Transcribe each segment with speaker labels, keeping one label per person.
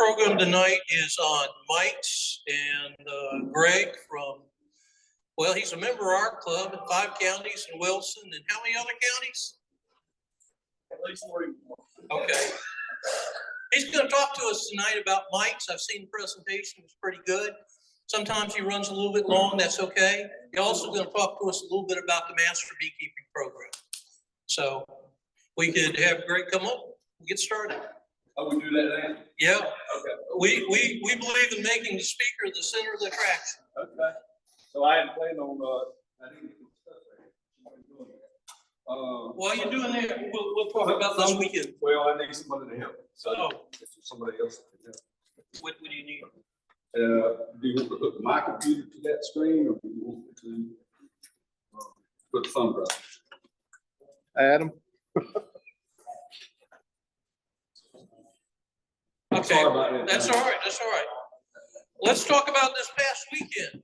Speaker 1: program tonight is on mites, and Greg from, well, he's a member of our club in 5 counties in Wilson, and how many other counties?
Speaker 2: At least 3 more.
Speaker 1: Okay. He's going to talk to us tonight about mites. I've seen the presentation, it's pretty good. Sometimes he runs a little bit long, that's okay. He's also going to talk to us a little bit about the master beekeeping program. So we could have Greg come up and get started.
Speaker 2: Oh, we do that now?
Speaker 1: Yeah.
Speaker 2: Okay.
Speaker 1: We believe in making the speaker the center of the attraction.
Speaker 2: Okay. So I hadn't planned on, I didn't get stuff there.
Speaker 1: While you're doing that, we'll talk about this weekend.
Speaker 2: Well, I need somebody to help. So
Speaker 1: Oh.
Speaker 2: if there's somebody else that can help.
Speaker 1: What do you need?
Speaker 2: Do you want to hook my computer to that screen, or do you want me to put the thumb drive?
Speaker 3: Adam.
Speaker 1: Okay,
Speaker 2: Sorry about that.
Speaker 1: that's all right, that's all right. Let's talk about this past weekend.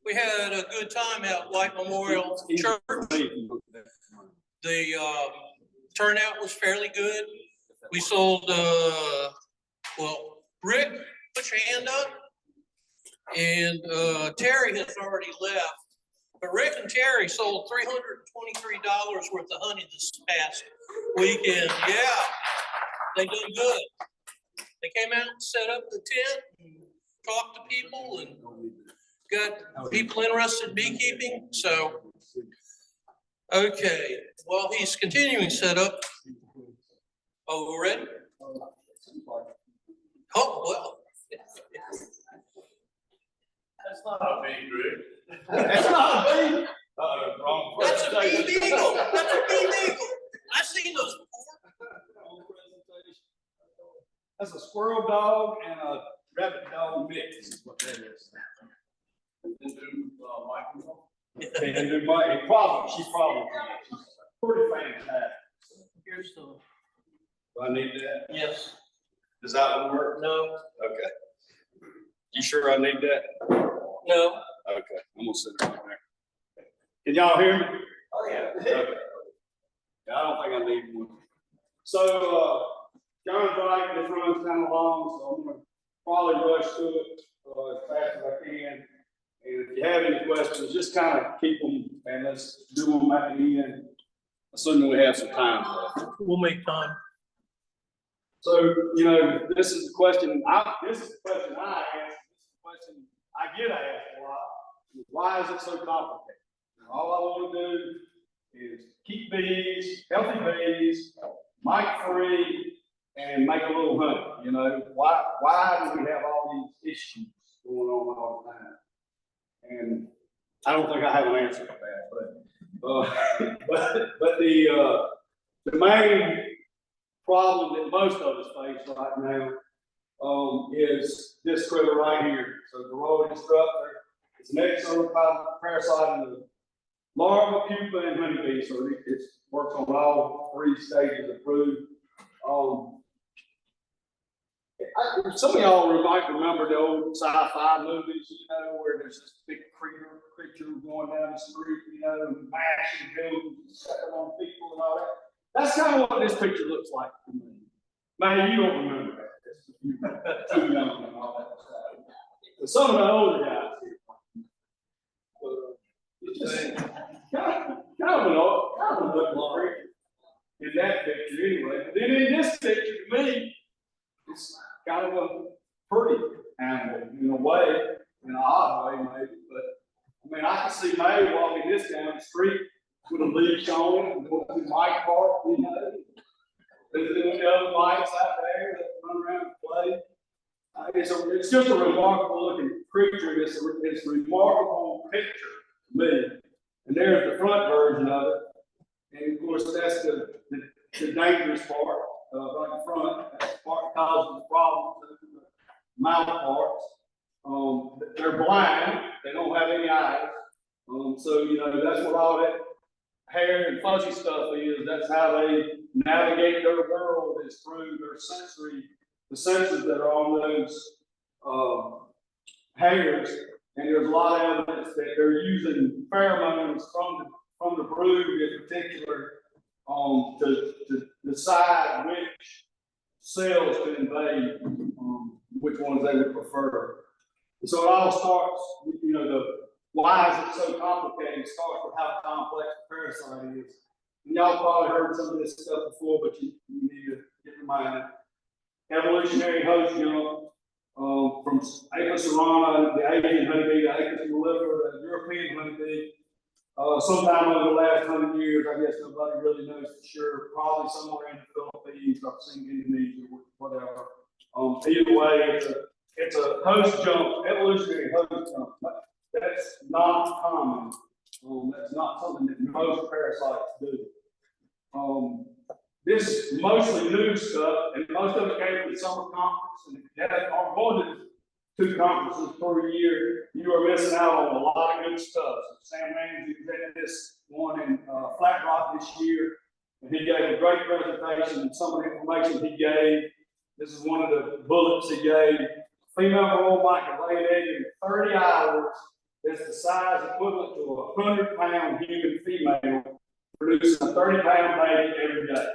Speaker 1: We had a good time at White Memorial Church. The turnout was fairly good. We sold, well, Rick, put your hand up. And Terry has already left. But Rick and Terry sold $323 worth of honey this past weekend. Yeah, they did good. They came out and set up the tent and talked to people and got people interested in beekeeping. So, okay, while he's continuing setup. Oh, we're ready? Oh, well.
Speaker 4: That's not a bee, Greg.
Speaker 2: That's not a bee.
Speaker 4: Wrong.
Speaker 1: That's a bee beagle. That's a bee beagle. I've seen those before.
Speaker 2: That's a squirrel dog and a rabbit dog mix is what that is.
Speaker 4: They do microphone.
Speaker 2: They do she's probably pretty fantastic.
Speaker 1: Here's the.
Speaker 2: Do I need that?
Speaker 1: Yes.
Speaker 2: Does that one work?
Speaker 1: No.
Speaker 2: Okay. You sure I need that?
Speaker 1: No.
Speaker 2: Okay, I'm gonna sit right there. Can y'all hear me?
Speaker 1: Oh, yeah.
Speaker 2: Okay. Yeah, I don't think I need one. So, John's right, this runs kind of long, so I'm gonna probably rush through it as fast as I can. And if you have any questions, just kind of keep them and let's do them at the end, assuming we have some time left.
Speaker 1: We'll make time.
Speaker 2: So, you know, this is the question I ask. This is the question I get asked a lot. Why is it so complicated? All I want to do is keep bees, healthy bees, mite-free, and make a little honey. You know, why do we have all these issues going on all the time? And I don't think I have an answer for that, but the main problem that most of us face right now is this critter right here. So the varroa destructor, it's an exoparasite in the larva, pupa, and honeybee. So it works on all 3 stages of brood. Some of y'all might remember the old sci-fi movies, you know, where there's this big creature going down the street, you know, and mashing buildings, stepping on people and all that. That's kind of what this picture looks like to me. Man, you don't remember that. Too young and all that stuff. But some of the older guys here, it's just kind of an ugly creature in that picture anyway. But then in this picture, to me, it's kind of a pretty animal in a way, in an odd way maybe. But I mean, I can see May walking this down the street with a leash on and going to my park, you know. There's the other mites out there that run around and play. It's just a remarkable looking creature. It's a remarkable picture to me. And there's the front version of it. And of course, that's the dangerous part right in front. That's the part that causes the problem to the mouth parts. They're blind. They don't have any eyes. So, you know, that's what all that hair and fuzzy stuff is. That's how they navigate their world, is through their the sensors that are on those hairs. And there's a lot of evidence that they're using pheromones from the brood in particular to decide which cells to invade which ones they would prefer. And so it all starts, you know, why is it so complicated? It starts with how complex the parasite is. And y'all probably heard some of this stuff before, but you need to get reminded. Evolutionary host jump, from Apis cerana, the Asian honeybee, the Apis mellifera, the European honeybee. Sometime over the last 100 years, I guess nobody really knows for sure, probably somewhere in the Philippines, I've seen Indonesia, whatever. Either way, it's a host jump, evolutionary host jump. That's not common. That's not something that most parasites do. This is mostly new stuff, and most of it came from the summer conference. And if you are going to 2 conferences per year, you are missing out on a lot of good stuff. So Sam Ramsey presented this one in Flat Rock this year, and he gave a great presentation. And some of the information he gave, this is one of the bullets he gave. Female royal mite can lay an egg in 30 hours. That's the size equivalent to a 100-pound human female, producing a 30-pound baby every day.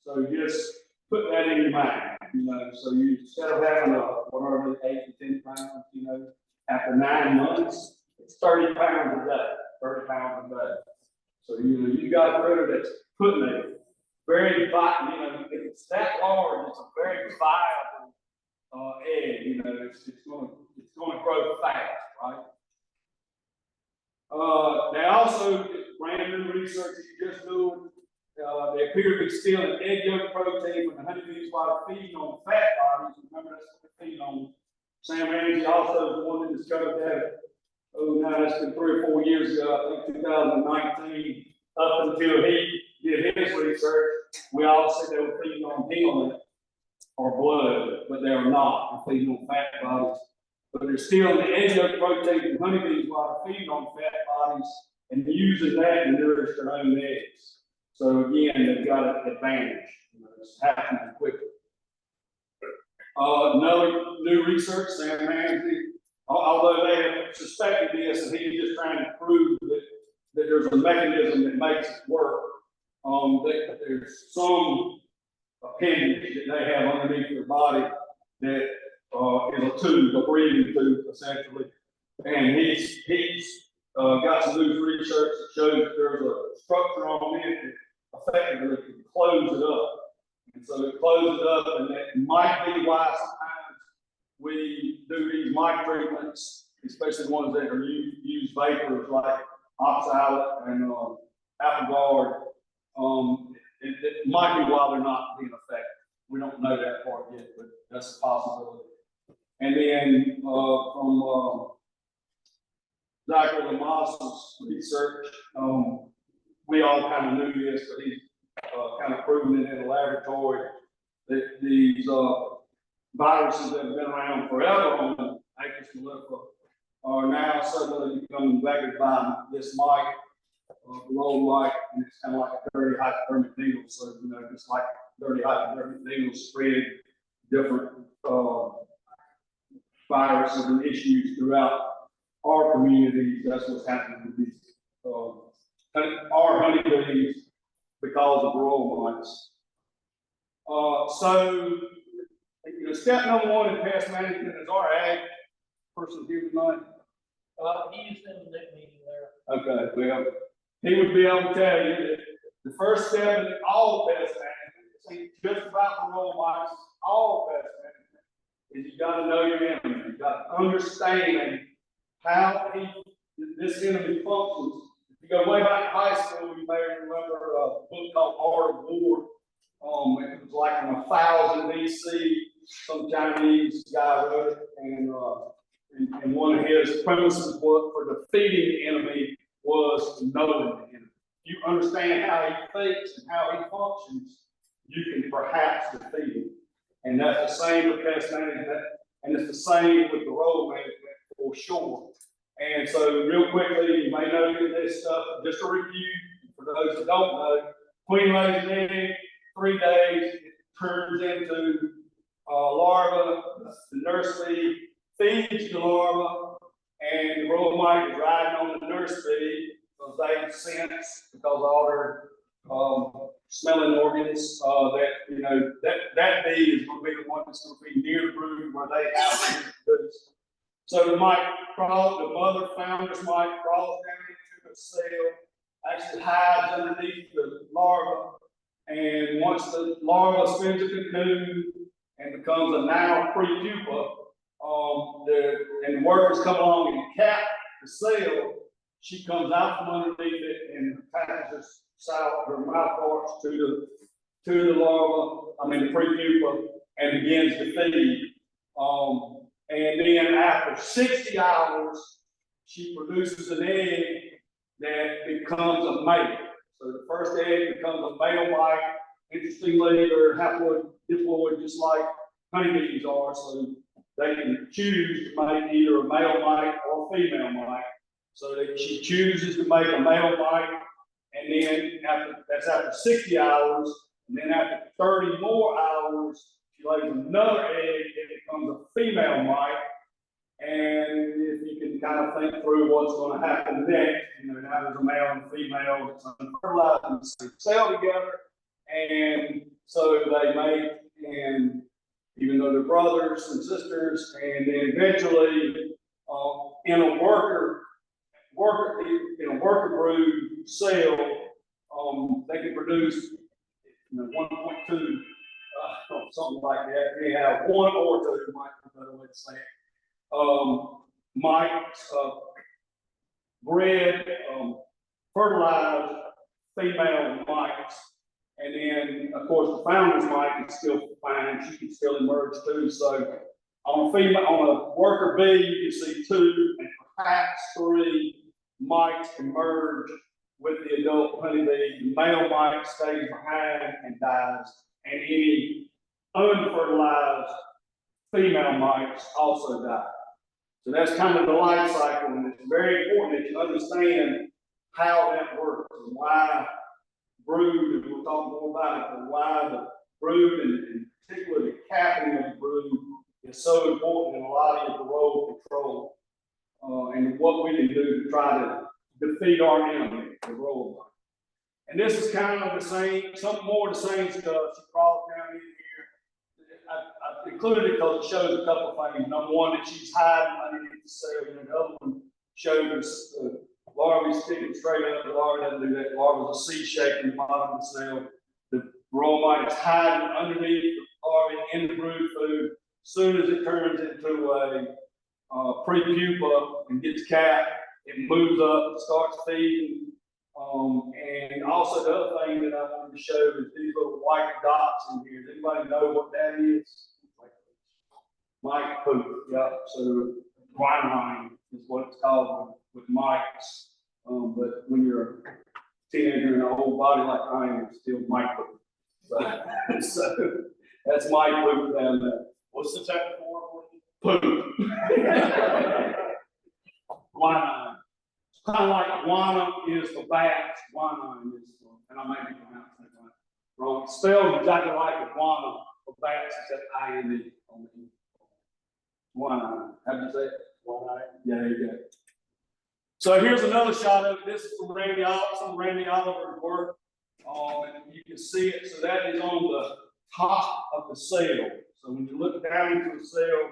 Speaker 2: So just put that in your mind, you know. So you, instead of having whatever, 8 to 10 pounds, you know, after 9 months, it's 30 pounds a day, 30 pounds a day. So, you know, you got a critter that's putting a very vital, you know, if it's that large, it's a very viable egg, you know, it's going to grow fast, right? They also, brand new research you just doing, they appear to be stealing egg yolk protein from the honeybees while they're feeding on fat bodies. Remember, that's what they're feeding on. Sam Ramsey also is the one that discovered that. Oh, now that's been 3 or 4 years ago, I think 2019. Up until he did his research, we all said they were feeding on hemoglobin or blood, but they are not. They're feeding on fat bodies. But they're stealing the egg yolk protein from honeybees while they're feeding on fat bodies and using that to nourish their own eggs. So again, they've got an advantage. You know, it's happening quickly. Another new research, Sam Ramsey, although they have suspected this, and he's just trying to prove that there's a mechanism that makes it work. There's some appendage that they have underneath their body that is a tube, a breathing tube, essentially. And he's got some new research that shows that there's a structure on it that effectively can close it up. And so it closes it up, and that might be why sometimes we do these mite treatments, especially ones that are use vapors like oxalate and apple guard. It might be why they're not being effective. We don't know that part yet, but that's a possibility. And then from Dr. Lamas's research, we all kind of knew this, but he's kind of proven it in the laboratory that these viruses that have been around forever on Apis mellifera are now suddenly becoming vectored by this mite, roll mite, and it's kind of like a dirty hypodermic needle. So, you know, just like dirty hypodermic needles spread different viruses and issues throughout our communities. That's what's happening with these our honeybees because of royal mites. So, you know, step number 1 in pest management is our ag person here tonight.
Speaker 1: He's in the meeting there.
Speaker 2: Okay, well, he would be able to tell you that the first step in all pest management, just about the royal mites, all pest management, is you got to know your enemy. You got to understand how this enemy functions. If you go way back to high school, you may remember a book called Art of War. It was like in 1000 BC, some Chinese guy wrote it, and one of his premises for defeating the enemy was knowing the enemy. If you understand how he thinks and how he functions, you can perhaps defeat him. And that's the same with pest management, and it's the same with the road management for sure. And so, real quickly, you may know this stuff, just a review for those that don't know. Queen lays an egg, 3 days, it turns into larva. The nurse bee feeds the larva, and the royal mite is riding on the nurse bee because they sense, because all their smelling organs, that, you know, that bee is gonna be the one that's gonna be near the brood where they have to produce. So the mite crawls, the mother founders mite crawls down into the cell, actually hides underneath the larva, and once the larva spins a cocoon and becomes a now pre-pupa, and the workers come along and cap the cell, she comes out from underneath it and attaches her mouth parts to the larva, the pre-pupa, and begins to feed. And then after 60 hours, she produces an egg that becomes a male. So the first egg becomes a male mite. Interestingly, they're haploid, diploid, just like honeybees are, so they can choose to make either a male mite or a female mite. So that she chooses to make a male mite, and then that's after 60 hours, and then after 30 more hours, she lays another egg that becomes a female mite. And if you can kind of think through what's going to happen next, you know, now there's a male and a female that's unfertilized in the same cell together, and so they mate, and even though they're brothers and sisters, and then eventually in a worker brood cell, they can produce, you know, 1.2, something like that. They have one or two, might be a better way to say it. Mites, bred, fertilized female mites, and then of course the founder's mite is still fine; she can still emerge too. So on a worker bee, you can see 2 and perhaps 3 mites emerge with the adult honeybee. The male mite stays behind and dies, and any unfertilized female mites also die. So that's kind of the life cycle, and it's very important that you understand how that works and why brood, and we'll talk more about it, but why the brood, and particularly the capping of the brood, is so important in a lot of the role control, and what we can do to try to defeat our enemy, the role. And this is kind of the same, some more of the same stuff. She crawls down in here. I've included it because it shows a couple of things. Number one, that she's hiding underneath the cell, and the other one shows the larvae sticking straight up. The larvae doesn't do that. The larvae is a C shape in the bottom of the cell. The mite is hiding underneath the larvae in the brood food. As soon as it turns into a pre-pupa and gets capped, it moves up, starts feeding. And also the other thing that I wanted to show is these little white dots in here. Does anybody know what that is? Mite poop, yeah. So quinine is what it's called with mites. But when you're a teenager in a whole body like I am, it's still mite poop. So that's mite poop down there.
Speaker 4: What's the technical word?
Speaker 2: Poop. Quinine. Kind of like guana is for bats, guanine is for, and I may be pronouncing it wrong. It's spelled exactly like iguana for bats, except I-N-E on the end. Guanine. How do you say it? Guanine. Yeah, there you go. So here's another shot of it. This is from Randy Oliver's work. And you can see it. So that is on the top of the cell. So when you look down into the cell,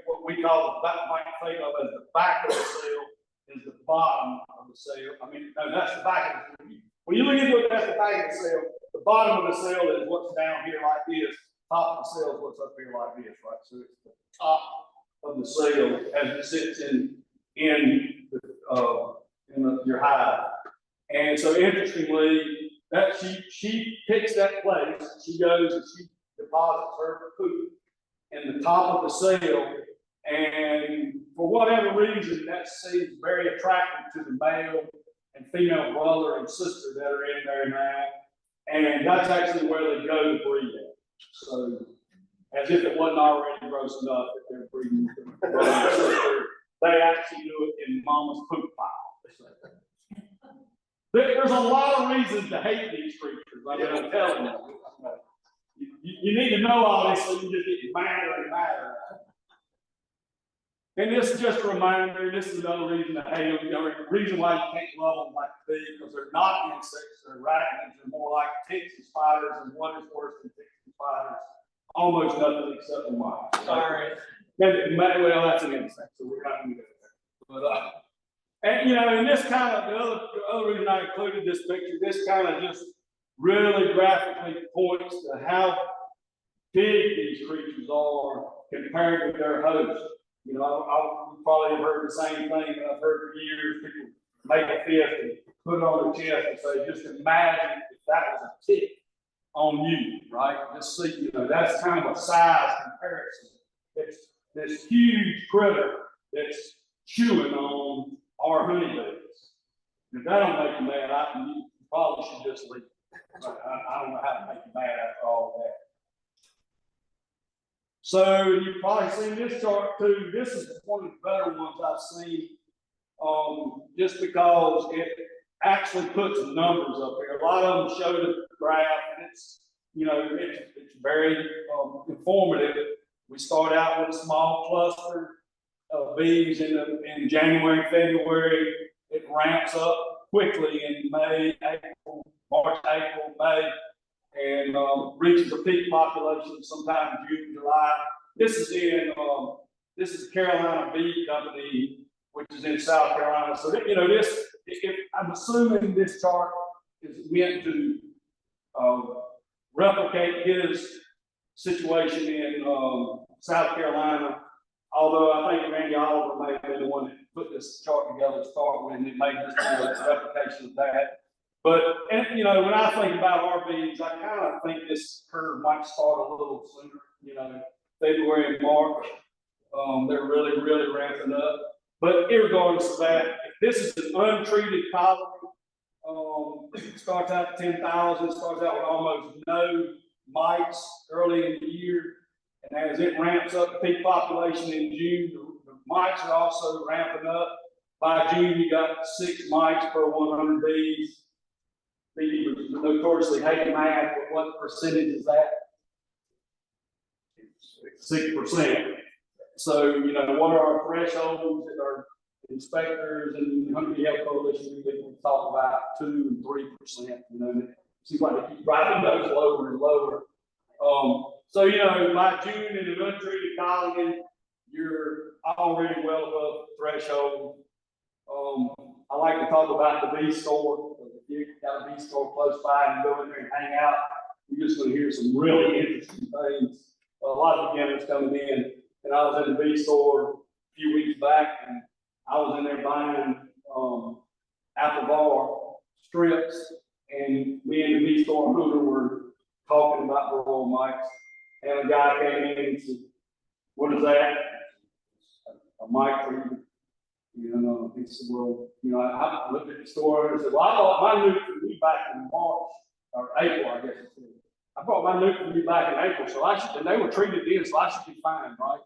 Speaker 2: what we call the back, might think of as the back of the cell, is the bottom of the cell. No, that's the back of the cell. When you look into it, that's the back of the cell. The bottom of the cell is what's down here like this. Top of the cell is what's up here like this, right? So it's the top of the cell as it sits in your hive. And so interestingly, that she picks that place. She goes and she deposits her poop in the top of the cell. And for whatever reason, that seems very attractive to the male and female brother and sister that are in there now. And that's actually where they go to breed at. So, as if it wasn't already gross enough that they're breeding with their brother and sister, they actually do it in mama's poop pile. There's a lot of reasons to hate these creatures. I'm telling you. You need to know all this so you just get madder and madder. And this is just a reminder, this is another reason to hate them, you know, the reason why you can't love them like a bee, because they're not insects, they're arachnids, they're more like ticks and spiders, and what is worse than ticks and spiders? Almost nothing except the mice.
Speaker 1: Sorry.
Speaker 2: Well, that's an insect, so we're not gonna go there. But, and you know, and this kind of, the other reason I included this picture, this kind of just really graphically points to how big these creatures are compared to their hosts. You know, I probably have heard the same thing that I've heard for years. People make a fist and put it on their chest and say, just imagine if that was a tick on you, right? Just see, you know, that's kind of a size comparison. It's this huge critter that's chewing on our honeybees. If that don't make you mad, you probably should just leave. I don't know how to make you mad after all that. So you've probably seen this chart too. This is one of the better ones I've seen, just because it actually puts numbers up here. A lot of them show the graph, and it's, you know, it's very informative. We start out with a small cluster of bees in January, February. It ramps up quickly in May, April, March, April, May, and reaches a peak population sometime in June, July. This is the Carolina Bee Company, which is in South Carolina. So you know, I'm assuming this chart is meant to replicate his situation in South Carolina. Although I think Randy Oliver may have been the one that put this chart together to start with, and it may just be a replication of that. But, and, you know, when I think about our bees, I kind of think this curve might start a little sooner, you know, February and March. They're really, really ramping up. But irregardless of that, if this is an untreated colony, it starts out at 10,000, starts out with almost no mites early in the year. And as it ramps up to peak population in June, the mites are also ramping up. By June, you got 6 mites per 100 bees. Beekeepers notoriously hate math, but what percentage is that? 6%. So, you know, what are our thresholds that our inspectors and Hungry Health Coalition we talk about 2 and 3%? You know, it seems like they keep driving those lower and lower. So, you know, by June in an untreated colony, you're already well above the threshold. I like to talk about the bee store. If you've got a bee store close by and you go in there and hang out, you're just going to hear some really interesting things. A lot of beginners coming in, and I was in the bee store a few weeks back, and I was in there buying apple bar strips, and me and the bee store owner were talking about varroa mites, and a guy came in and said, "What is that?" A mite treatment. You know, he said, "Well, you know, I looked at the store and said, well, I bought my nuke from you back in March or April, I guess it was. I bought my nuke from you back in April, so I should, and they were treated then, so I should be fine, right?"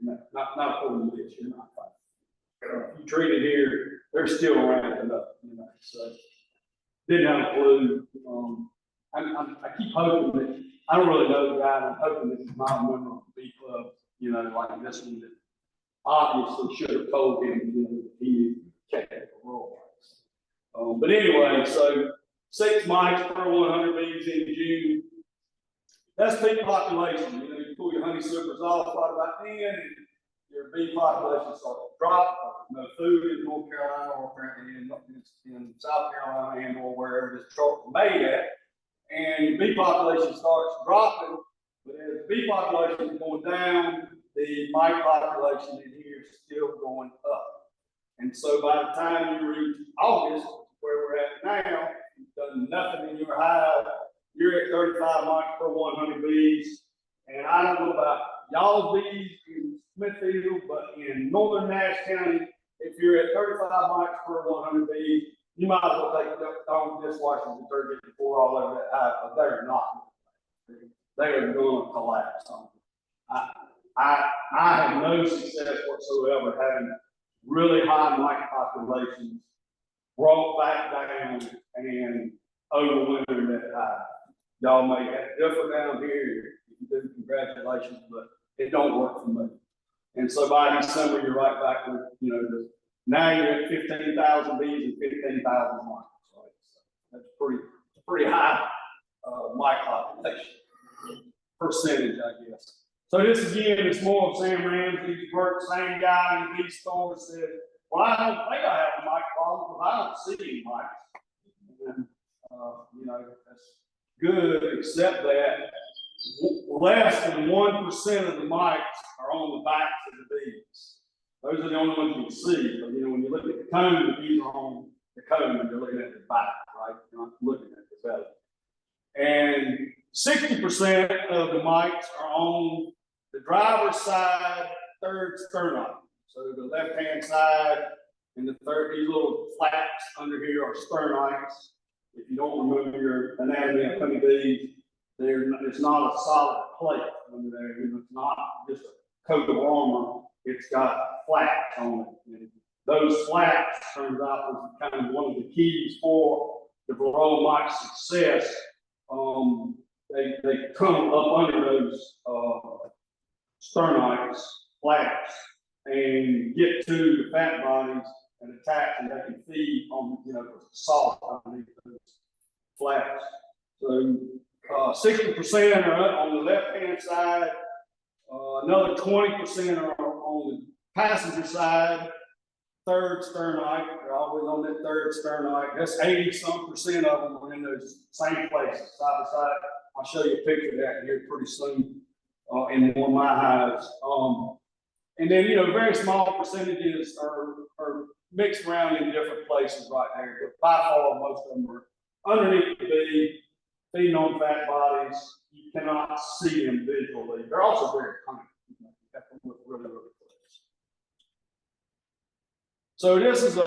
Speaker 2: Not according to this, you're not fine. If you treat it here, they're still ramping up, you know, so didn't have a clue. I keep hoping that, I don't really know the guy, and I'm hoping that he's not a member of the bee club, you know, like this one that obviously should have told him, you know, he checked the role. But anyway, so 6 mites per 100 bees in June. That's peak population. You know, you pull your honey supers off right about then, and your bee population starts to drop. No food in North Carolina, or apparently in South Carolina, and or wherever this chart was made at. And your bee population starts dropping, but as the bee population is going down, the mite population in here is still going up. And so by the time you reach August, where we're at now, you've done nothing in your hive, you're at 35 mites per 100 bees. And I don't know about y'all's bees in Smithfield, but in northern Nash County, if you're at 35 mites per 100 bees, you might as well take the dishwashing detergent and pour all over that hive, but they're not. They are going to collapse on them. I have no success whatsoever having really high mite populations brought back down and overwintered that hive. Y'all may have different down here. If you do, congratulations, but it don't work for me. And so by December, you're right back with, now you're at 15,000 bees and 15,000 mites, right? So that's pretty high, mite population percentage, I guess. So this again is more of Sam Ramsey's work, same guy in these stores said, well, I don't think I have a mite problem because I don't see any mites. And, that's good, except that less than 1% of the mites are on the backs of the bees. Those are the only ones you can see. But, when you look at the cone, the bees are on the cone and you're looking at the back, right? You're not looking at the belly. And 60% of the mites are on the driver's side, third sternum. So the left-hand side and the third, these little flaps under here are sternites. If you don't remember your anatomy of honeybees, it's not a solid plate under there. It's not just a coat of armor. It's got flaps on it. And those flaps, turns out, was kind of one of the keys for the varroa mite success. They come up under those sternites, flaps, and get to the fat bodies and attach, and they can feed on, the salt underneath those flaps. So 60% are on the left-hand side, another 20% are on the passenger side, third sternite. They're always on that third sternite. That's 80-some% of them are in those same places, side by side. I'll show you a picture of that here pretty soon in one of my hives. And then, very small percentages are mixed around in different places right there. But by far, most of them are underneath the bee, feeding on fat bodies. You cannot see them visually. They're also very tiny. You have to look really, really close. So this is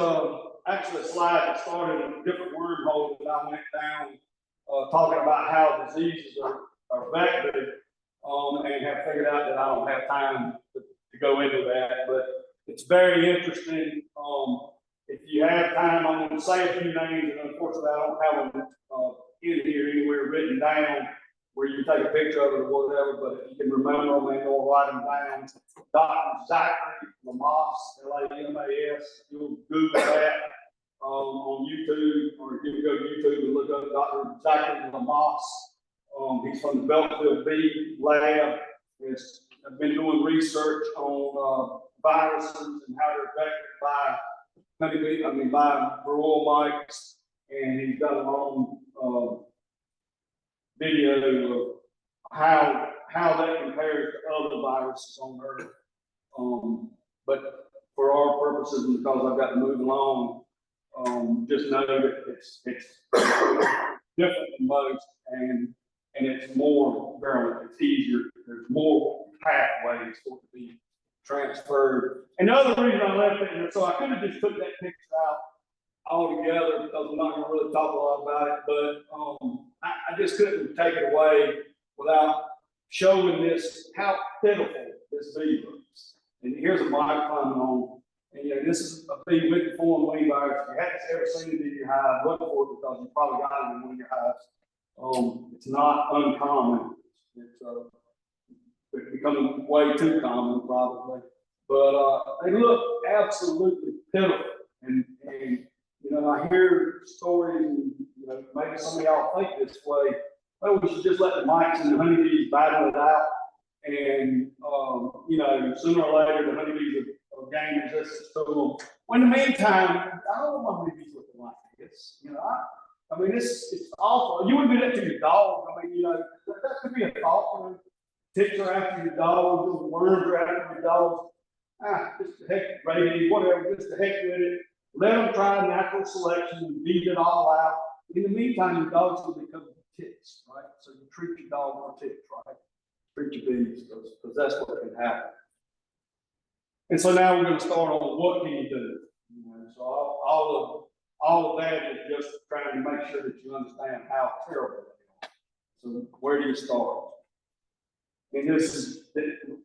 Speaker 2: actually a slide that started in a different wormhole that I went down, talking about how diseases are vectored, and have figured out that I don't have time to go into that, but it's very interesting. If you have time, I'm going to say a few names, and unfortunately, I don't have them in here anywhere written down where you can take a picture of it or whatever, but if you can remember them and or write them down, Dr. Zachary Lamas, Lamas, you'll Google that on YouTube, or you can go to YouTube and look up Dr. Zachary Lamas. He's from the Beltsville Bee Lab. I've been doing research on viruses and how they're vectored by by varroa mites, and he's got a long video of how that compares to other viruses on Earth. But for our purposes, and because I've got to move along, just know that it's different than most, and it's more virulent. It's easier. There's more pathways for it to be transferred. And the other reason I left it here, so I could have just took that picture out altogether because I'm not going to really talk a lot about it, but I just couldn't take it away without showing this, how pitiful this bee looks. And here's a mite climbing on. And this is a bee with the foreign wing virus. If you haven't ever seen it in your hive, look for it because you probably got it in one of your hives. It's not uncommon. It's becoming way too common, probably. But they look absolutely pitiful. And I hear stories, and maybe some of y'all think this way. Well, we should just let the mites and the honeybees battle it out. And sooner or later, the honeybees will gain resistance to them. Well, in the meantime, I don't want my honeybees looking like this. It's awful. You wouldn't do that to your dog. That could be a thought. Ticks are after your dogs, worms are after your dogs. Just the heck, rabies, whatever, just the heck with it. Let them try natural selection and beat it all out. In the meantime, your dogs will become ticks, right? So you treat your dog for ticks, right? Treat your bees, because that's what can happen. And so now we're going to start on what can you do. So all of that is just trying to make sure that you understand how terrible they are. So where do you start? And this is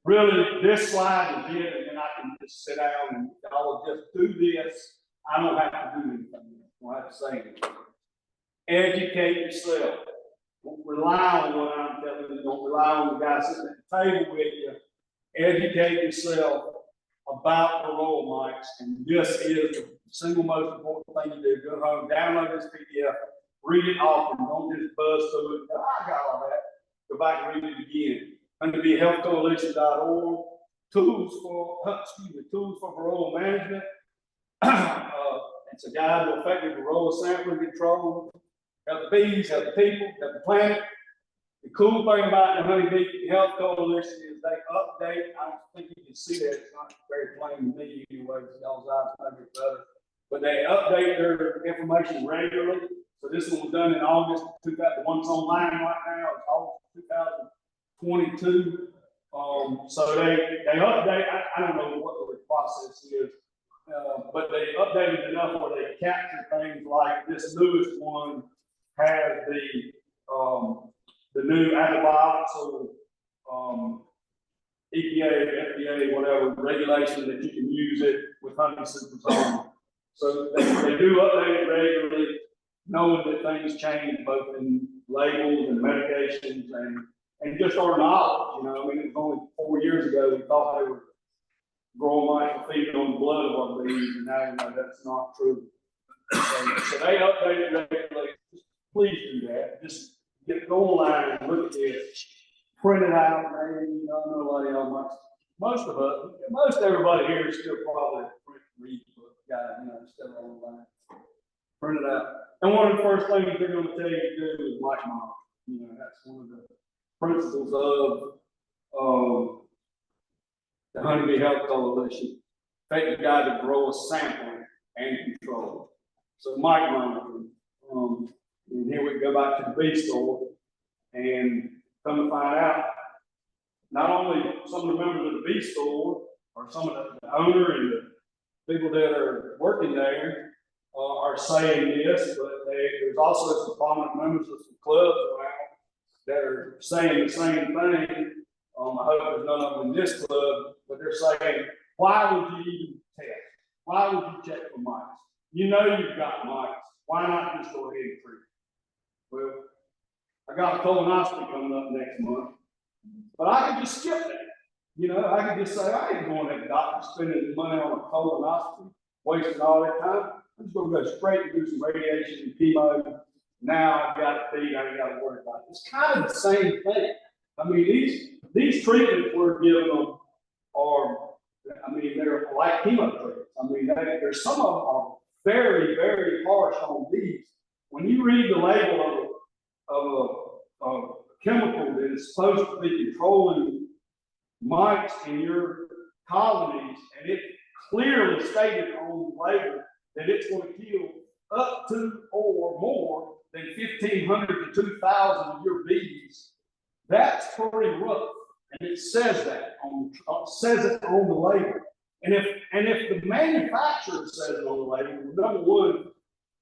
Speaker 2: really, this slide is it, and then I can just sit down and I'll just do this. I don't have to do anything. I don't have to say anything. Educate yourself. Don't rely on what I'm telling you. Don't rely on the guy sitting at the table with you. educate yourself about the roll mics, and this is the single most important thing you do. Go home, download this PDF, read it often, don't just buzz through it. I got all that. Go back and read it again. HoneybeeHealthCoalition.org, tools for varroa management. It's a guide to effective varroa sampling control. Help the bees, help the people, help the planet. The cool thing about the Honeybee Health Coalition is they update. I don't think you can see that. It's not very plain to me anyway. Y'all's eyes might be better. But they update their information regularly. So this one was done in August 2000. The one's online right now. It's August 2022. So they update. I don't know what the process is, but they updated enough where they capture things like this newest one has the new antibiotics or EPA, FDA, whatever regulation that you can use it with honey supersonic. So they do update it regularly, knowing that things change both in labels and medications and just our knowledge. You know, I mean, it was only 4 years ago we thought they were growing mice were feeding on the blood of our bees, and now we know that's not true. So they update it regularly. Please do that. Just go online and look at this, print it out. Maybe you don't know a lot of y'all much. Most everybody here is still probably a print read book guy, you know, instead of online. Print it out. And one of the first things they're going to tell you to do is mic monitor. You know, that's one of the principles of the Honeybee Health Coalition. Effective guide to varroa sampling and control. So mic monitoring. And here we go back to the bee store, and come to find out, not only some of the members of the bee store, or some of the owner and the people that are working there are saying this, but there's also some prominent members of some clubs around that are saying the same thing. I hope there's none of them in this club, but they're saying, why would you even test? Why would you check for mites? You know you've got mites. Why not just go ahead and treat? Well, I got a colonoscopy coming up next month, but I could just skip that. You know, I could just say, I ain't going to the doctor spending money on a colonoscopy, wasting all that time. I'm just going to go straight and do some radiation and chemo. Now I've got it beat, I ain't got to worry about it. It's kind of the same thing. I mean, these treatments we're giving them are, I mean, they're like chemo treatments. I mean, there's some of them are very, very harsh on these. When you read the label of a chemical that is supposed to be controlling mites in your colonies, and it clearly stated on the label that it's going to kill up to or more than 1,500 to 2,000 of your bees, that's pretty rough. And it says that says it on the label. And if the manufacturer says it on the label, number one,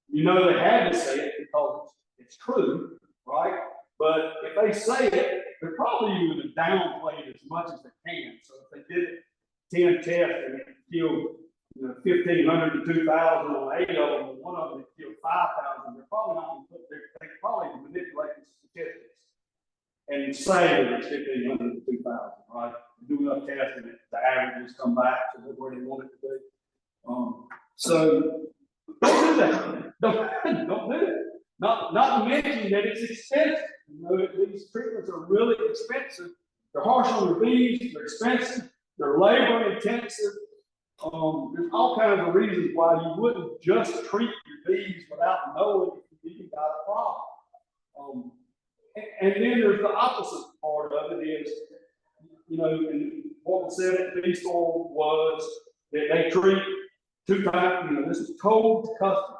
Speaker 2: you know they had to say it because it's true, right? But if they say it, they're probably going to downplay it as much as they can. So if they did it 10 tests and it killed 1,500 to 2,000 on 8 of them, and one of them that killed 5,000, they're probably not going to put they probably manipulate the statistics and say that it's 1,500 to 2,000, right? Do enough testing, the averages come back to where they want it to be. So don't do that. Don't do it. Not to mention that it's expensive. You know, these treatments are really expensive. They're harsh on the bees. They're expensive. They're labor intensive. There's all kinds of reasons why you wouldn't just treat your bees without knowing if you even got a problem. And then there's the opposite part of it is, you know, and what was said at the bee store was that they treat 2 times, you know, this is told to customers,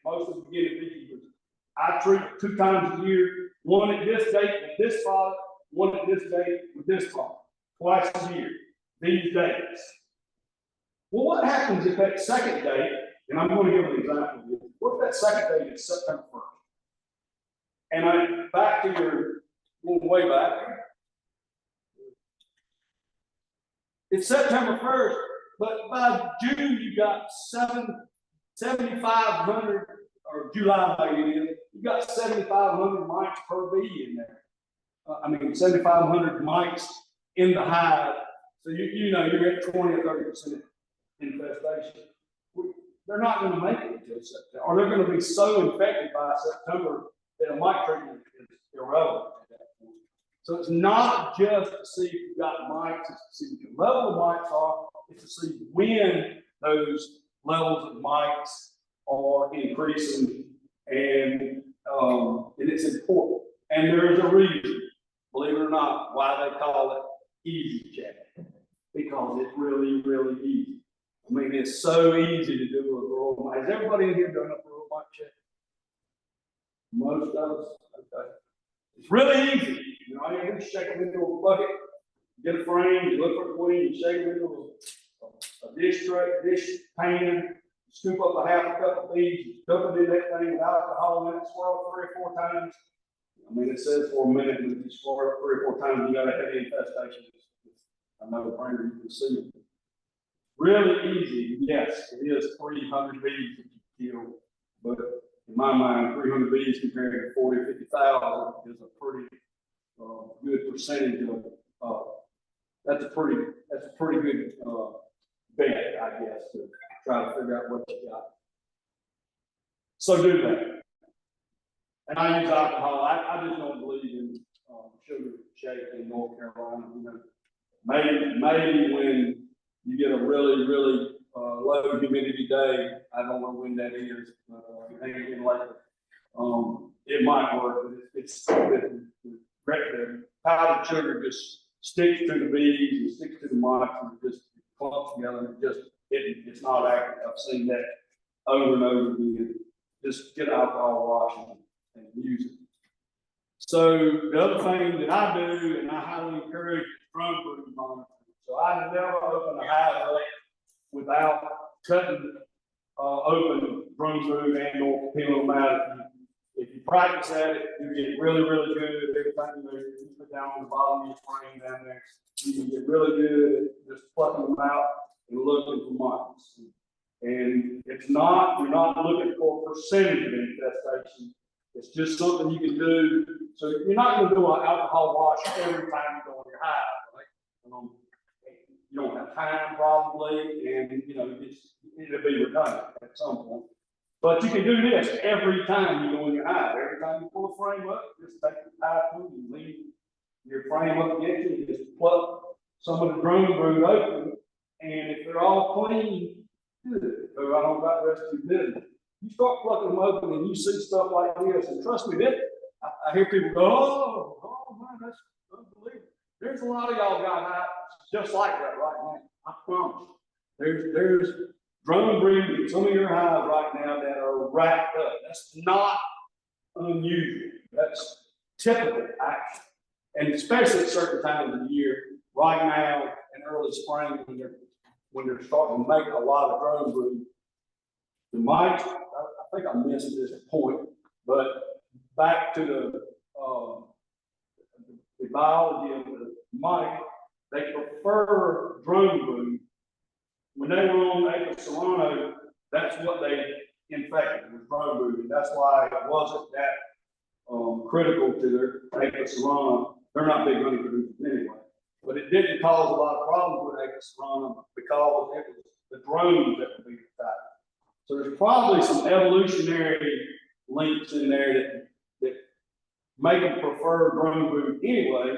Speaker 2: most of the beginning beekeepers. I treat 2 times a year, one at this date with this product, one at this date with this product, twice a year, these dates. Well, what happens if that second date, and I'm going to give an example of this, what if that second date is September 1st? And back to your, going way back, it's September 1st, but by June you got 7,500, or July maybe it is, you got 7,500 mites per bee in there. 7,500 mites in the hive. So you know, you're at 20 or 30% infestation. They're not gonna make it until September, or they're gonna be so infected by September that a mite treatment is irrelevant at that point. So it's not just to see if you've got mites, it's to see what your level of mites are, it's to see when those levels of mites are increasing, and it's important. And there is a reason, believe it or not, why they call it easy check, because it's really, really easy. I mean, it's so easy to do a rural mite. Has everybody in here done a rural mite check? Most of us, okay. It's really easy. You know, all you do is shake them into a bucket, get a frame, you look for the queen, you shake them into a dish tray, dish pan, scoop up a half a cup of bees, you dump it in that thing with alcohol in it, swirl it 3 or 4 times. I mean, it says for a minute, but if you swirl it 3 or 4 times, you got a heavy infestation. I know the brainer, you can see it. Really easy, yes, it is 300 bees that you kill, but in my mind, 300 bees compared to 40 or 50,000 is a pretty good percentage of, that's a pretty good bet, I guess, to try to figure out what you got. So do that. And I use alcohol. I just don't believe in sugar shake in North Carolina. You know, maybe when you get a really, really low humidity day, I don't know when that is, but maybe later. It might work, but it's the powdered sugar just sticks to the bees and sticks to the mites and just clumps together, and it's not accurate. I've seen that over and over again. Just get alcohol wash and use it. So the other thing that I do, and I highly encourage, is drone brood monitoring. So I never open a hive up without cutting open drone brood and or peeling them out. If you practice at it, you get really, really good at everything you put down on the bottom of your frame down there. You can get really good at just plucking them out and looking for mites. And you're not looking for a percentage of infestation. It's just something you can do. So you're not going to do an alcohol wash every time you go in your hive, right? You don't have time probably, and you know, it'll be redundant at some point. But you can do this every time you go in your hive. Every time you pull a frame up, just take the hive food and leave your frame up against it, and just pluck some of the drone brood open. And if they're all clean, good. So I don't got the rest of your business. You start plucking them open and you see stuff like this, and trust me, I hear people go, oh man, that's unbelievable. There's a lot of y'all got hives just like that right now. I promise. There's drone breeding in some of your hives right now that are racked up. That's not unusual. That's typical, actually. And especially at certain times of the year, right now in early spring, when they're starting to make a lot of drone brood. The mites, I think I missed this point, but back to the biology of the mite, they prefer drone brood. When they were on Apis cerrano, that's what they infected with drone brood, and that's why it wasn't that critical to their Apis cerrano. They're not big honey producers anyway, but it didn't cause a lot of problems with Apis cerrano because it was the drones that were being attacked. So there's probably some evolutionary links in there that make them prefer drone brood anyway.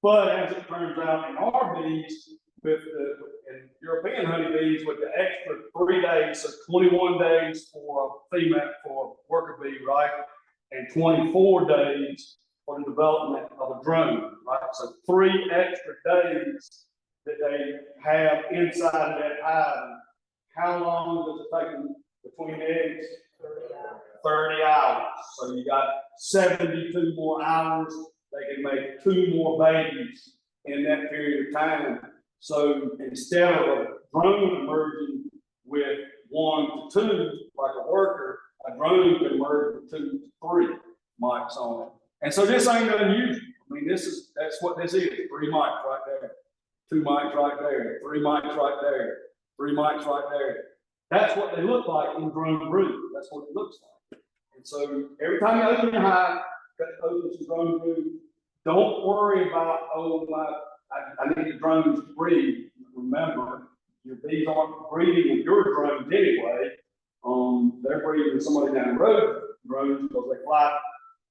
Speaker 2: But as it turns out, in our bees, in European honeybees, with the extra 3 days, so 21 days for a female, for a worker bee, right? And 24 days for the development of a drone, right? So 3 extra days that they have inside of that hive. How long does it take them between eggs? 30 hours. So you got 72 more hours. They can make 2 more babies in that period of time. So instead of a drone emerging with 1 to 2, like a worker, a drone can emerge with 2 to 3 mites on it. And so this ain't unusual. I mean, that's what this is. 3 mites right there, 2 mites right there, 3 mites right there, 3 mites right there. That's what they look like in drone brood. That's what it looks like. And so every time you open your hive, open some drone brood. Don't worry about, oh, I need the drones to breed. Remember, your bees aren't breeding with your drones anyway. They're breeding with somebody down the road drones because they fly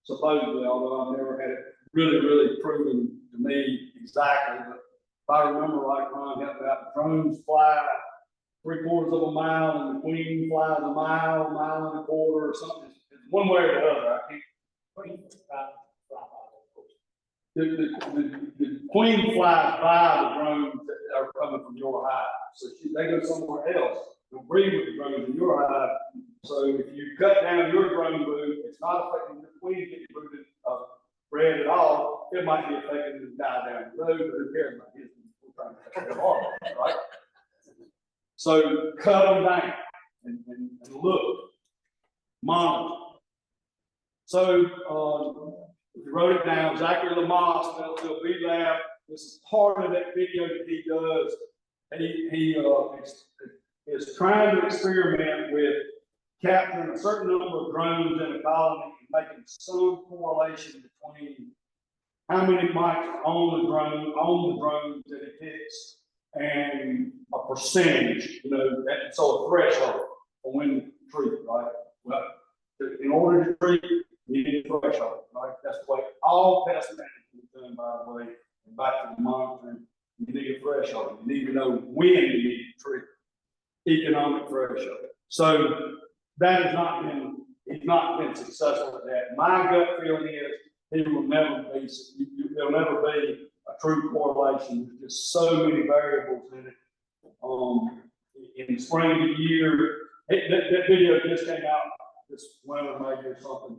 Speaker 2: supposedly, although I've never had it really proven to me exactly. But if I remember like Ron helped out, drones fly 3/4 of a mile and the queen flies a mile and a quarter or something. It's one way or the other. I can't. The queen flies by the drones that are coming from your hive. So they go somewhere else and breed with the drones in your hive. So if you cut down your drone brood, it's not affecting the queen getting brooded bred at all. It might be affecting the guy down the road, but who cares about his? We're trying to take care of our, right? So cut them down and look, monitor. So if you wrote it down, Zachary Lamosse, Belleville Bee Lab. This is part of that video that he does. He is trying to experiment with capturing a certain number of drones in a colony and making some correlation between how many mites are on the drones that he picks and a percentage, that, so a threshold for when to treat, right? Well, in order to treat, you need a threshold, right? That's the way all pest management is done, by the way. And back to the monitoring, you need a threshold. You need to know when you need to treat. Economic threshold. So that has not been, he's not been successful at that. My gut feeling is he will never be, there'll never be a true correlation. There's just so many variables in it. In the spring of the year, that video just came out this winter, maybe or something,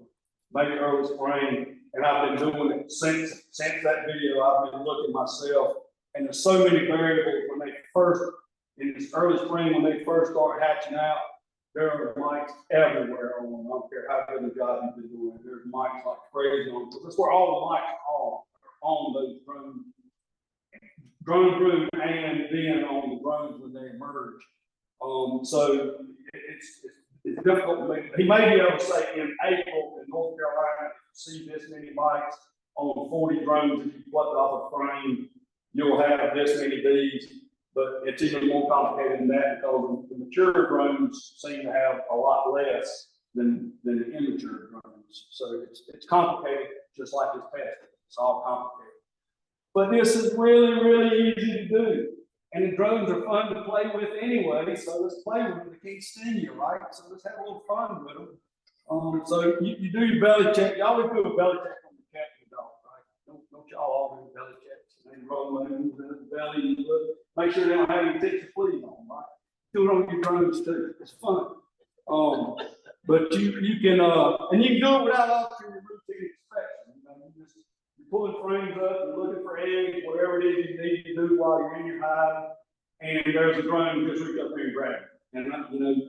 Speaker 2: maybe early spring, and I've been doing it since that video. I've been looking myself, and there's so many variables when they first, in this early spring, when they first start hatching out, there are mites everywhere on them. I don't care how good a job you've been doing. There's mites like crazy on them. That's where all the mites are on those drone brood and then on the drones when they emerge. So it's difficult to make. He may be able to say in April in North Carolina, if you see this many mites on 40 drones, if you pluck off a frame, you'll have this many bees. But it's even more complicated than that because the mature drones seem to have a lot less than the immature drones. So it's complicated, just like this pest. It's all complicated. But this is really easy to do. And the drones are fun to play with anyway, so let's play with them. They can't sting you, right? So let's have a little fun with them. So you do your belly check. You always do a belly check on the cat and the dog, right? Don't y'all all do belly checks. And roll in the belly and look. Make sure they don't have any ticks or fleas on them, right? Do it on your drones too. It's fun. But you can and you can do it without offering your routine inspection. You're pulling frames up, you're looking for eggs, whatever it is you need to do while you're in your hive, and there's a drone, just reach up there and grab it. And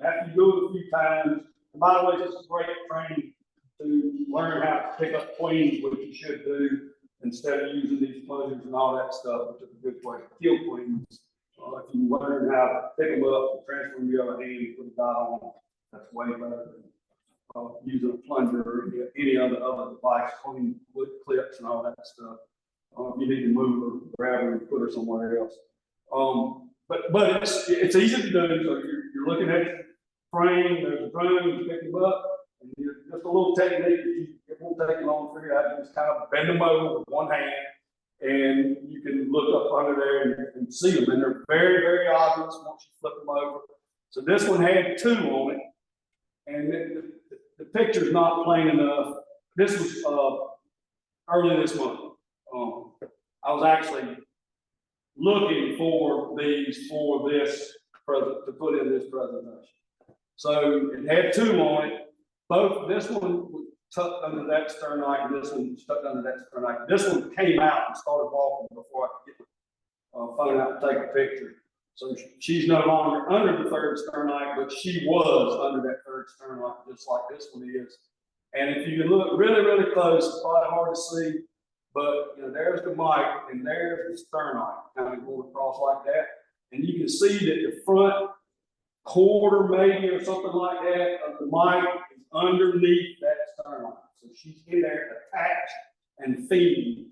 Speaker 2: after you do it a few times, and by the way, this is great training to learn how to pick up queens, which you should do instead of using these pluggers and all that stuff, which is a good way to kill queens. If you learn how to pick them up and transfer them to the other hand and put a dot on them, that's way better than using a plunger or any other device, clean clips and all that stuff. You need to move her, grab her, and put her somewhere else. But it's easy to do. So you're looking at the frame, there's a drone, you pick them up, and just a little technique that it won't take you long to figure out. You just kind of bend them over with one hand, and you can look up under there and see them. And they're very obvious once you flip them over. So this one had 2 on it, and the picture's not plain enough. This was early this month. I was actually looking for these for this to put in this presentation. So it had 2 on it. This one was tucked under that sternite, and this one was tucked under that sternite. This one came out and started walking before I could get the phone out and take a picture. So she's no longer under the 3rd sternite, but she was under that 3rd sternite, just like this one is. And if you can look really close, it's probably hard to see, but there's the mite and there's the sternite kind of going across like that. And you can see that the front quarter maybe or something like that of the mite is underneath that sternite. So she's in there attached and feeding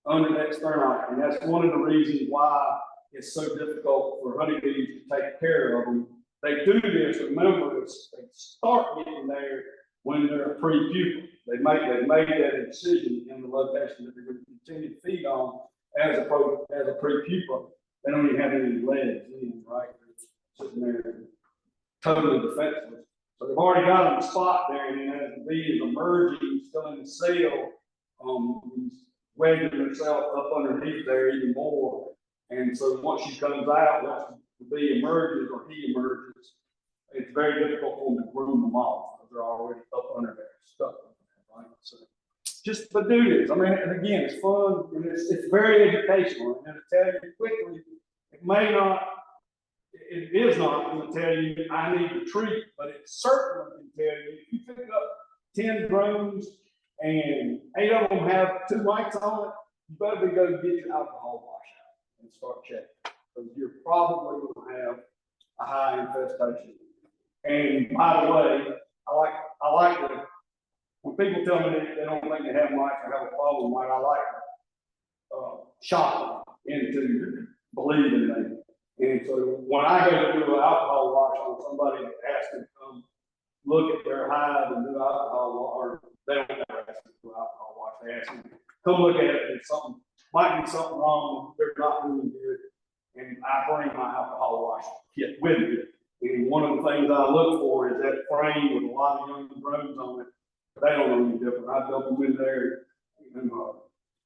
Speaker 2: under that sternite. and that's one of the reasons why it's so difficult for honeybees to take care of them. They do this, remember, they start getting there when they're a pre-pupil. They've made that decision in the location that they're going to continue to feed on as a pre-pupil. They don't even have any legs in, right? They're sitting there totally defenseless. So they've already got them in the spot there, and then as the bee is emerging, still in the cell, he's wedging herself up underneath there even more. And so once she comes out, once the bee emerges or he emerges, it's very difficult for them to groom them off because they're already up under there, stuck, right? So but do this. I mean, and again, it's fun and it's very educational. And to tell you quickly, it is not going to tell you I need to treat, but it certainly can tell you if you pick up 10 drones and 8 of them have 2 mites on it, you better go get your alcohol wash out and start checking, because you're probably going to have a high infestation. And by the way, I like to, when people tell me they don't think they have mites or have a problem with mites, I like to shock them into believing me. And so when I go to do an alcohol wash on somebody that asks them to come look at their hive and do alcohol wash, or they don't ever ask them to do alcohol wash, they ask them to come look at it, and might be something wrong, they're not doing good. And I bring my alcohol wash kit with me. And one of the things I look for is that frame with a lot of young drones on it. They don't know any different. I dump them in there and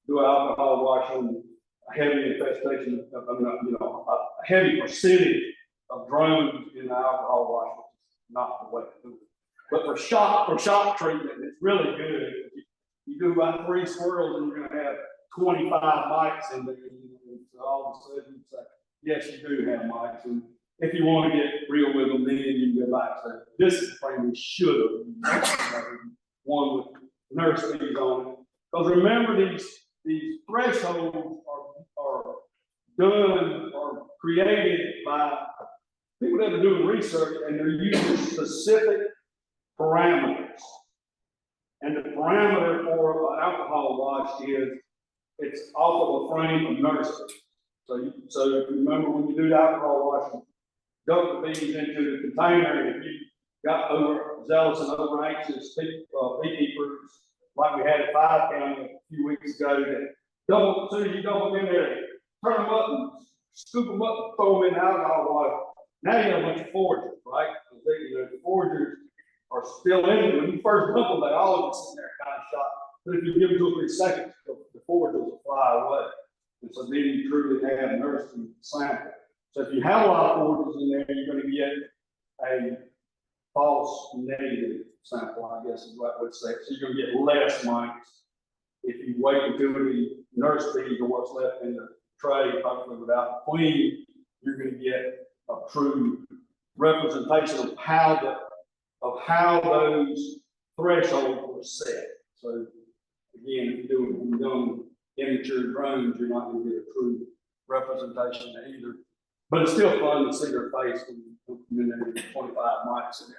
Speaker 2: do an alcohol wash on a heavy infestation, a heavy percentage of drones in the alcohol wash, which is not the way to do it. But for shock treatment, it's really good. You do about 3 swirls and you're going to have 25 mites in there. And so all of a sudden you say, yes, you do have mites. And if you want to get real with them, then you can go back and say, this is the frame we should have. One with nurse bees on it. Because remember, these thresholds are done or created by people that are doing research, and they're using specific parameters. And the parameter for an alcohol wash is it's off of a frame of nursery. So if you remember when you do the alcohol washing, dump the bees into the container, and if you got overzealous and over anxious beekeepers, like we had at 5 County a few weeks ago, that as soon as you dump them in there, turn them up and scoop them up and throw them in the alcohol water. Now you have a bunch of foragers, right? The foragers are still in it. When you first dump them, they all just sitting there kind of shot. But if you give them 2 or 3 seconds, the foragers will fly away. And so then you truly have nursery sample. So if you have a lot of foragers in there, you're going to get a false negative sample, I guess is what I would say. So you're going to get less mites if you wait until the nurse bees or what's left in the tray, hopefully without the queen. You're going to get a true representation of how those thresholds were set. So again, if you're doing immature drones, you're not going to get a true representation either. But it's still fun to see their face when you come in there with 25 mites in there.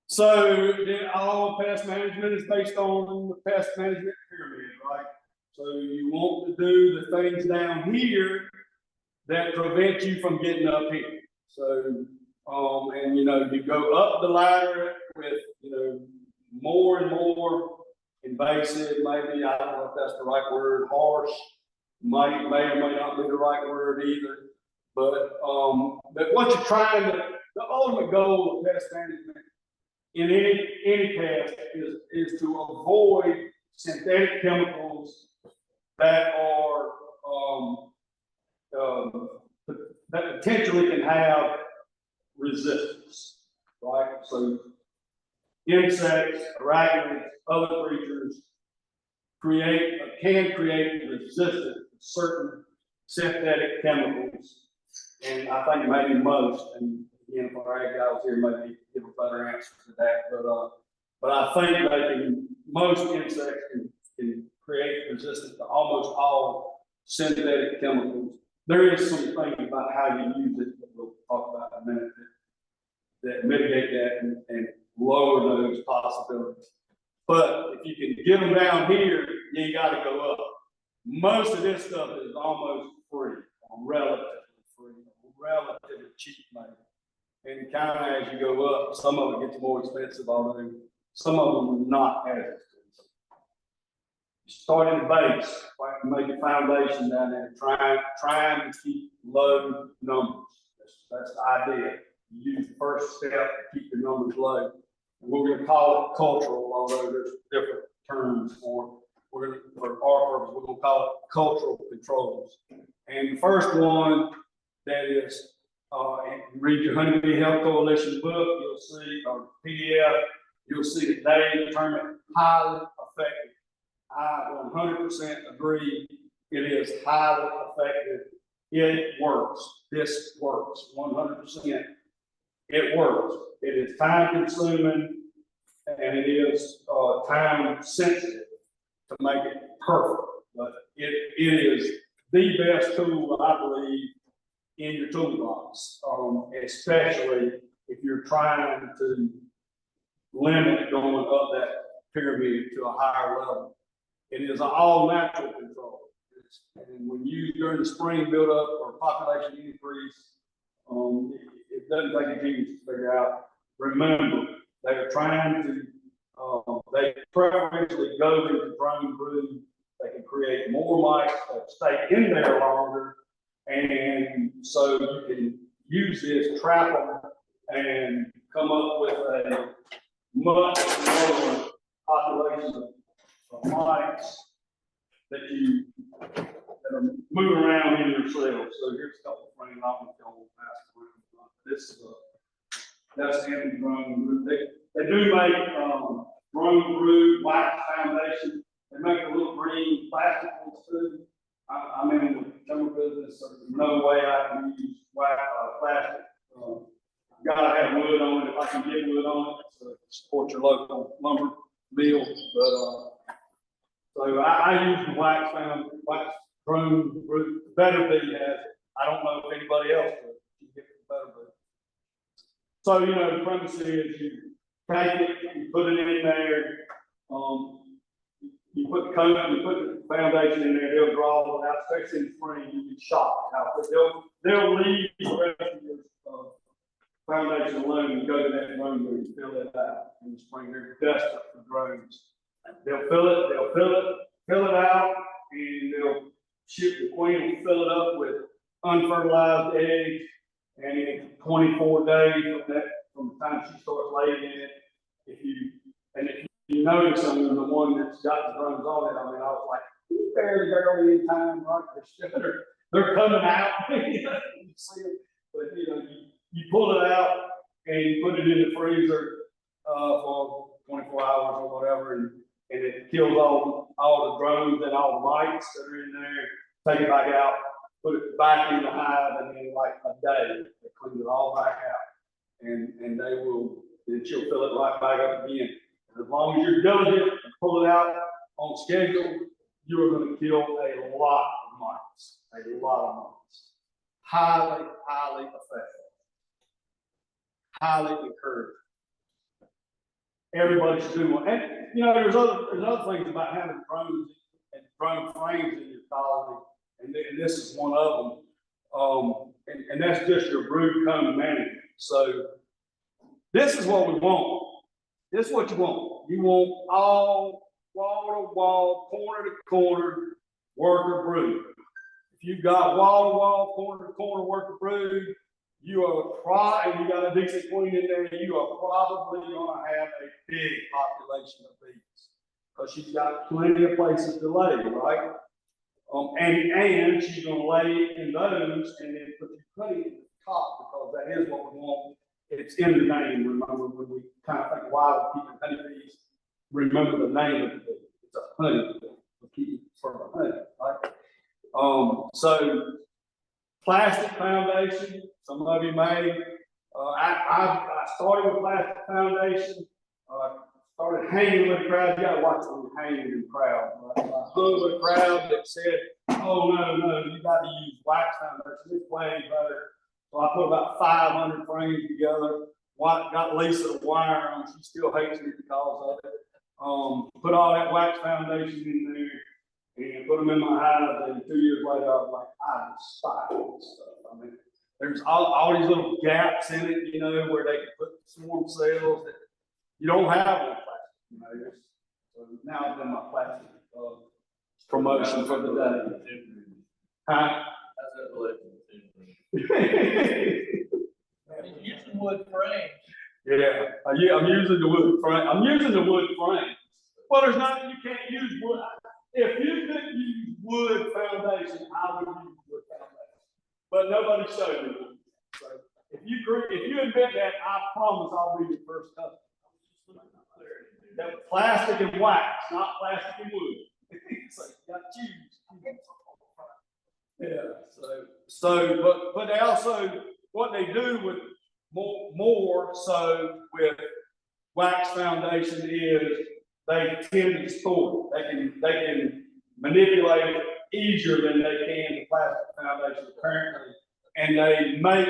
Speaker 2: So all pest management is based on the pest management pyramid, right? So you want to do the things down here that prevent you from getting up here. So, and you go up the ladder with, more and more invasive, maybe, I don't know if that's the right word, harsh, may or may not be the right word either. But what you're trying to, the ultimate goal of pest management in any pest is to avoid synthetic chemicals that are that potentially can have resistance, right? So insects, arachnids, other creatures can create resistance to certain synthetic chemicals, and I think maybe most. And again, if our ag guy was here, maybe give a better answer to that. But I think most insects can create resistance to almost all synthetic chemicals. There is some things about how you use it that we'll talk about in a minute that mitigate that and lower those possibilities. But if you can get them down here, you got to go up. Most of this stuff is almost free, or relatively cheap maybe. And kind of as you go up, some of it gets more expensive, although some of them are not as expensive. Start in the base, like make a foundation down there, trying to keep low numbers. That's the idea. You use the first step to keep the numbers low. And we're going to call it cultural, although there's different terms for it. For our purpose, we're going to call it cultural controls. And the first one that is, read your Honeybee Health Coalition book, you'll see, or PDF, you'll see that they determine highly effective. I 100% agree. It is highly effective. It works. This works 100%. It works. It is time consuming and it is time sensitive to make it perfect. But it is the best tool, I believe, in your toolbox, especially if you're trying to limit going up that pyramid to a higher level. It is an all natural control. And when used during the spring buildup or population increase, it doesn't take a genius to figure out. Remember, they are trying to, they preferentially go into drone brood. They can create more mice that stay in there longer. And so you can use this, trap them, and come up with a much lower population of mice that are moving around in your cells. So here's a couple of frames I want to go past around. This is that's the empty drone brood. They do make drone brood wax foundation. They make a little green plastic ones too. I'm in the timber business, so there's no way I can use wax plastic. Gotta have wood on it if I can get wood on it to support your local lumber mill. But so I use the wax drone brood. Better Bee has it. I don't know if anybody else does. You get the Better Bee. So you know the premise is you take it, you put it in there. You put the foundation in there, they'll draw it out, especially in the spring, you get shocked. They'll leave the rest of your foundation alone and go to that room where you fill it out in the spring. They're desperate for drones. They'll fill it out, and they'll ship the queen will fill it up with unfertilized eggs, and in 24 days from the time she starts laying in it, if you notice them, the one that's got the drones on it, I mean, I was like, barely in time, right? They're coming out. You see them, but you pull it out and you put it in the freezer for 24 hours or whatever, and it kills all the drones and all the mites that are in there. Take it back out, put it back in the hive, and in like a day, they clean it all back out, and then she'll fill it right back up again. As long as you're diligent and pull it out on schedule, you are going to kill a lot of mice. A lot of mice. Highly, highly effective. Highly encouraged. Everybody should do one. And there's other things about having drones and drone frames in your colony, and this is one of them. And that's just your brood comb management. So this is what we want. This is what you want. You want all wall to wall, corner to corner worker brood. If you've got wall to wall, corner to corner worker brood, you got a decent queen in there, you are probably going to have a big population of bees because she's got plenty of places to lay, right? And she's going to lay in those and then put your honey at the top because that is what we want. It's in the name. Remember when we kind of think, why we keep honeybees? Remember the name of the bee. It's a honey bee. We keep it for the honey, right? So plastic foundation. Some of you may. I started with plastic foundation. Started hanging with a crowd. You got to watch when you're hanging in the crowd. Right? I hung with a crowd that said, "Oh no, you got to use wax foundation. It's way better." So I put about 500 frames together. Got Lisa to wire on. She still hates me because of it. Put all that wax foundation in there. and put them in my hive, and 2 years later, I was like, I despise this stuff. I mean, there's all these little gaps in it, you know, where they can put swarm cells that you don't have on plastic, you know. So now I've done my plastic, promotion for the day. Huh?
Speaker 4: That's a legend.
Speaker 1: Using wood frames.
Speaker 2: Yeah, I'm using the wood frame. I'm using the wood frame. Well, there's nothing you can't use wood. If you could use wood foundation, I would use wood foundation. But nobody showed me one. So if you invent that, I promise I'll be your first customer. That was plastic and wax, not plastic and wood. So you got to choose. Yeah. But they also, what they do with more so with wax foundation is they tend to store it. They can manipulate it easier than they can the plastic foundation currently, and they make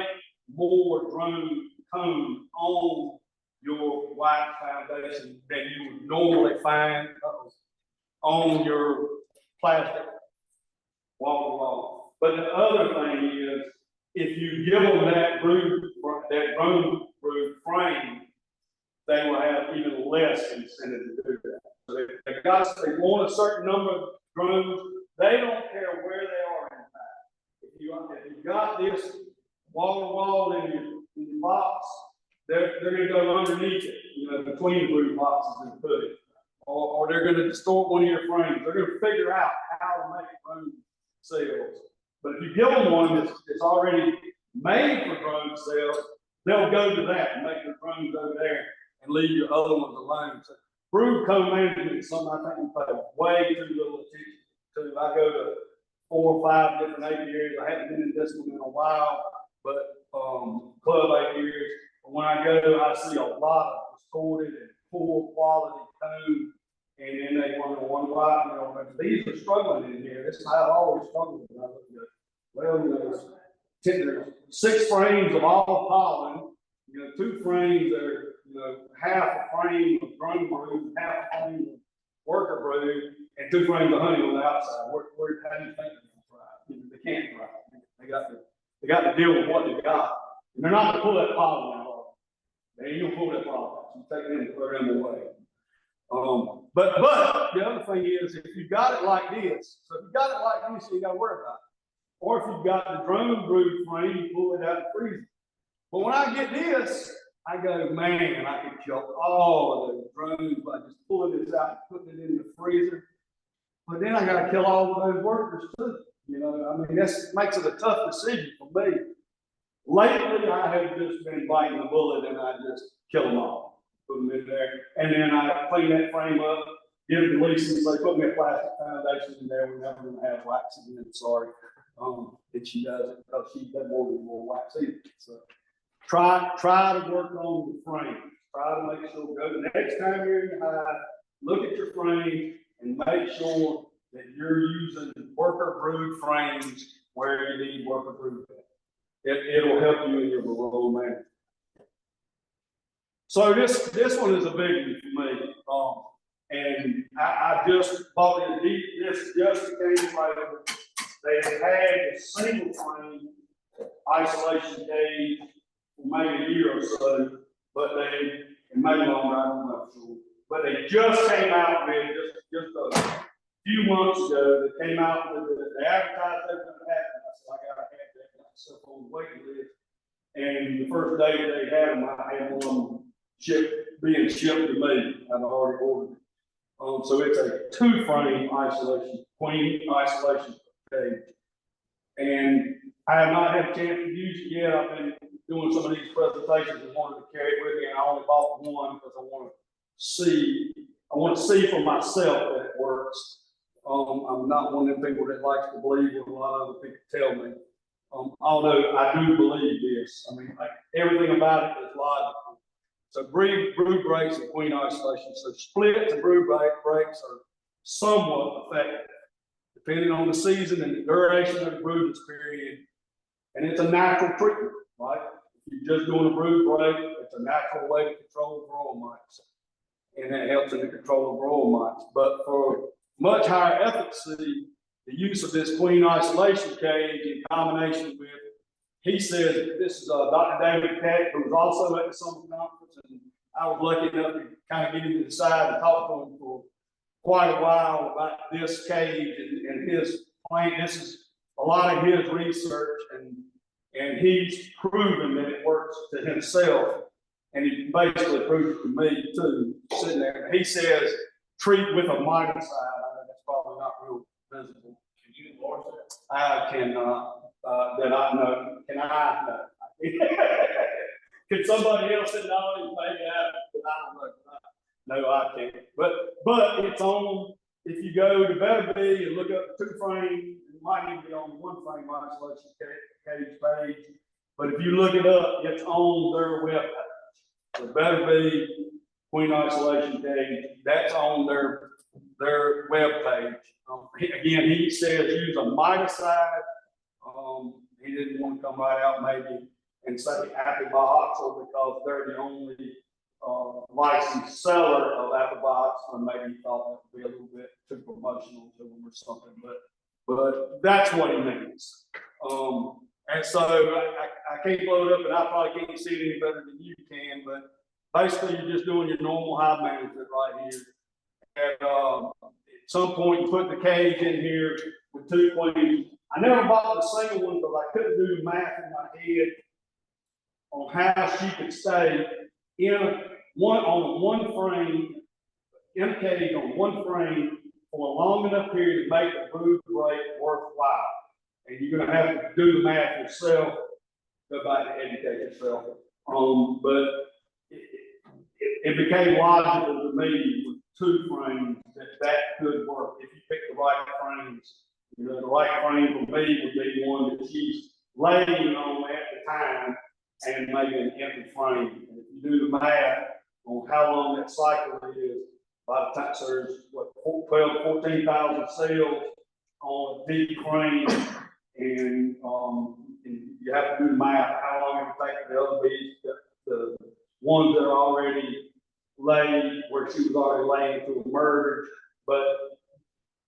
Speaker 2: more drone cone on your wax foundation than you would normally find on your plastic wall. But the other thing is, if you give them that drone roof frame, they will have even less incentive to do that. So they want a certain number of drones. They don't care where they are in fact. If you got this wall to wall in your box, they're going to go underneath it, you know, between the roof boxes and put it. Or they're going to distort one of your frames. They're going to figure out how to make drone cells. But if you give them one that's already made for drone cells, they'll go to that and make the drones over there and leave your other ones alone. So brood cone management is something I think we pay way too little attention to. I go to 4 or 5 different apiaries. I haven't been in this one in a while, but club apiaries. But when I go, I see a lot of distorted and poor quality cone, and then they wonder why, you know, these are struggling in here. This is how I've always struggled when I look at it. Well, you know, there's 6 frames of all pollen, you know, 2 frames that are, you know, half a frame of drone brood, half a frame of worker brood, and 2 frames of honey on the outside. How do you think they're going to thrive? You know, they can't thrive. They got to deal with what they got. And they're not going to pull that pollen out. They ain't gonna pull that pollen. You take it in and throw them away. But the other thing is, if you got it like this, so if you got it like this, you ain't got to worry about it. Or if you've got the drone brood frame, you pull it out and freeze it. But when I get this, I go, man, I can kill all of those drones by just pulling this out and putting it in the freezer. But then I got to kill all of those workers too. You know, I mean, that makes it a tough decision for me. Lately, I have just been biting the bullet and I just kill them all, put them in there, and then I clean that frame up, give it to Lisa, and say, put me a plastic foundation in there. We're never going to have wax again. Sorry, that she does it because she doesn't want any more wax either. So try to work on the frame. Try to make sure. Go the next time you're in your hive, look at your frame and make sure that you're using worker brood frames where you need worker brood. It'll help you in your rural management. So this one is a big one for me. And I just bought this just came later. They had a single frame isolation cage for maybe a year or so, but it may longer, I don't know. Sure. But they just came out with just a few months ago. They came out with the advertised they were going to have. So I got to have that myself on the waiting list. And the first day that they had them, I had one being shipped to me. I've already ordered it. So it's a 2-frame isolation, queen isolation cage. And I have not had a chance to use it yet. I've been doing some of these presentations and wanted to carry it with me, and I only bought one because I want to see for myself that it works. I'm not one of them people that likes to believe what a lot of other people tell me. Although I do believe this. I mean, like, everything about it is logical. So brood breaks and queen isolation. So splits and brood breaks are somewhat effective, depending on the season and the duration of the brooding period. And it's a natural treatment, right? If you're just doing a brood break, it's a natural way to control varroa mites. And that helps in the control of varroa mites. But for much higher efficacy, the use of this queen isolation cage in combination with, he says, this is Dr. David Peck, who was also at the summer conference, and I was lucky enough to kind of get him to the side and talk to him for quite a while about this cage and his plan. This is a lot of his research, and he's proven that it works to himself, and he basically proved it to me too, sitting there. He says, treat with a miticide. I know that's probably not real visible.
Speaker 4: Can you enlarge that?
Speaker 2: I cannot, that I know. Can I know? Can somebody else that knows and make it out? I don't know. No, I can't. But it's on, if you go to Better Be and look up two frame, it might even be on the one frame isolation cage page. But if you look it up, it's on their webpage. The Better Be queen isolation cage, that's on their webpage. Again, he says use a miticide. He didn't want to come right out maybe and say Apple because they're the only licensed seller of Apple, and maybe he thought that would be a little bit too promotional to them or something, but that's what he means. And so I can't blow it up, and I probably can't see it any better than you can, but basically you're just doing your normal hive management right here. And at some point you put the cage in here with two queens. I never bought the single one because I couldn't do the math in my head on how she could stay on one frame, in a cage on one frame for a long enough period to make the brood break worthwhile. And you're going to have to do the math yourself, go back and educate yourself. But it became logical to me with two frames that could work if you pick the right frames. You know, the right frame for me would be one that she's laying on at the time and maybe an empty frame. And if you do the math on how long that cycle is, by the time there's what 12 to 14,000 cells on a deep frame, and you have to do the math how long it would take the other bees, the ones that are already laid where she was already laying to emerge. But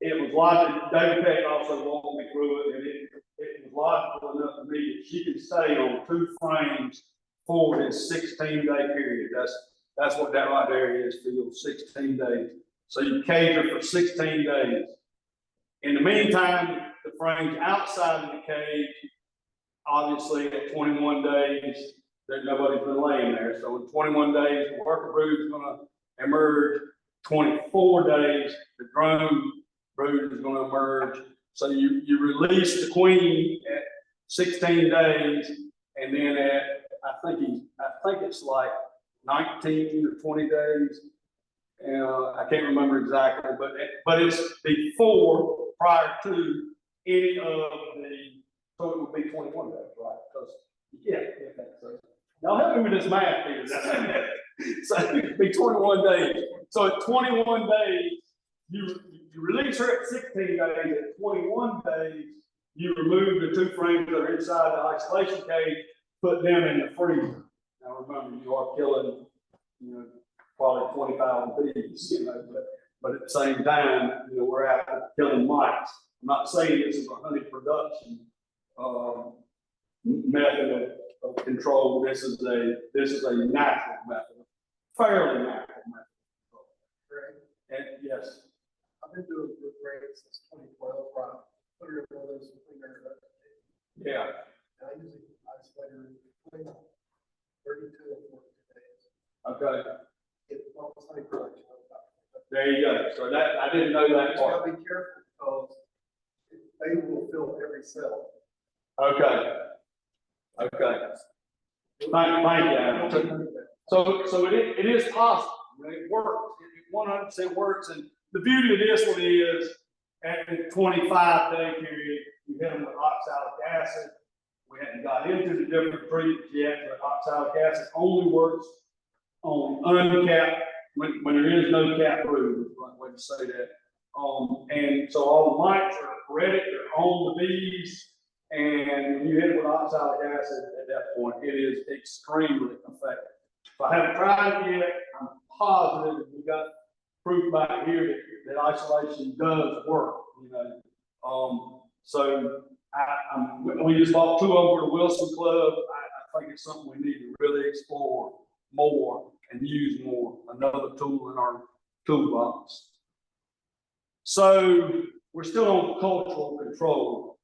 Speaker 2: it was logical. David Peck also walked me through it, and it was logical enough to me that she could stay on two frames for this 16-day period. That's what that right there is, Phil, 16 days. So you cage her for 16 days. In the meantime, the frames outside of the cage, obviously at 21 days, nobody's been laying there. So in 21 days, the worker brood is going to emerge. 24 days, the drone brood is going to emerge. So you release the queen at 16 days, and then at I think it's like 19 or 20 days. I can't remember exactly, but it's prior to any of so it would be 21 days, right? Because so y'all help me with this math here. So it'd be 21 days. So at 21 days, you release her at 16 days. At 21 days, you remove the two frames that are inside the isolation cage, put them in the freezer. Now remember, you are killing, probably 20,000 bees, but at the same time, we're out killing mites. I'm not saying this is a honey production method of control. This is a natural method, fairly natural method.
Speaker 5: Right.
Speaker 2: And yes.
Speaker 5: I've been doing good grades since 2012, right? Put her in one of those cleaner.
Speaker 2: Yeah.
Speaker 5: I usually isolate her between 32 and 42 days.
Speaker 2: Okay.
Speaker 5: Get almost honey production.
Speaker 2: There you go. So that I didn't know that
Speaker 5: You
Speaker 2: part.
Speaker 5: gotta be careful because they will fill every cell.
Speaker 2: Okay. Thank you. So it is possible. It works. It 100% works. And the beauty of this one is, at the 25-day period, you hit them with oxalic acid. We hadn't got into the different treatments yet, but oxalic acid only works on uncapped, when there is no capped brood, is the right way to say that. And so all the mites are ready, they're on the bees, and when you hit it with oxalic acid at that point, it is extremely effective. So I haven't tried it yet. I'm positive we got proof back here that that isolation does work, you know. So we just bought 2 of them for the Wilson Club. I think it's something we need to really explore more and use more, another tool in our toolbox. So we're still on cultural control.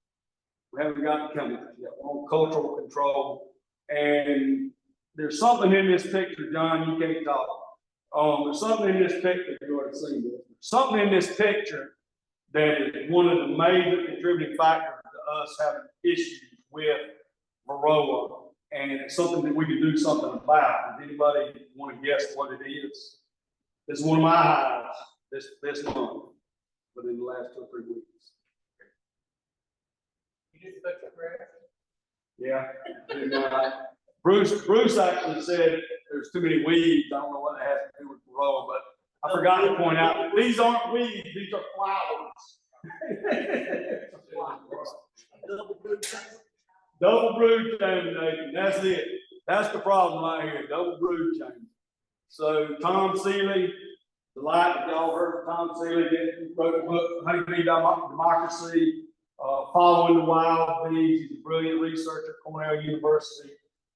Speaker 2: We haven't gotten chemicals yet. We're on cultural control. And there's something in this picture, John, you can't talk. There's something in this picture, you already seen this. Something in this picture that is one of the major contributing factors to us having issues with Varroa. And it's something that we can do something about. Does anybody want to guess what it is? This is one of my highs this month, within the last 2 or 3 weeks.
Speaker 1: You just cut your grass?
Speaker 2: Yeah. And, Bruce actually said there's too many weeds. I don't know what it has to do with Varroa, but I forgot to point out these aren't weeds, these are flowers. Double brood contamination, that's it. That's the problem right here, double brood chain. So Tom Seeley, the light that y'all heard of Tom Seeley, wrote the book, Honeybee Democracy, Following the Wild Bees. He's a brilliant researcher at Cornell University.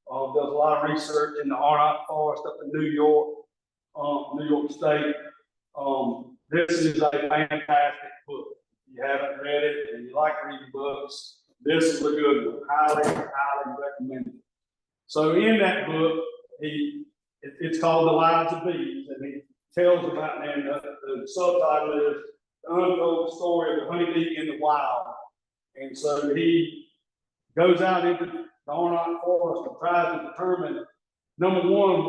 Speaker 2: Does a lot of research in the Arnott Forest up in New York State. This is a fantastic book. If you haven't read it and you like reading books, this is a good one. Highly, highly recommended. So in that book, it's called The Lives of Bees, and he tells about, and the subtitle is The Untold Story of the Honeybee in the Wild. And so he goes out into the Arnott Forest and tries to determine, number one,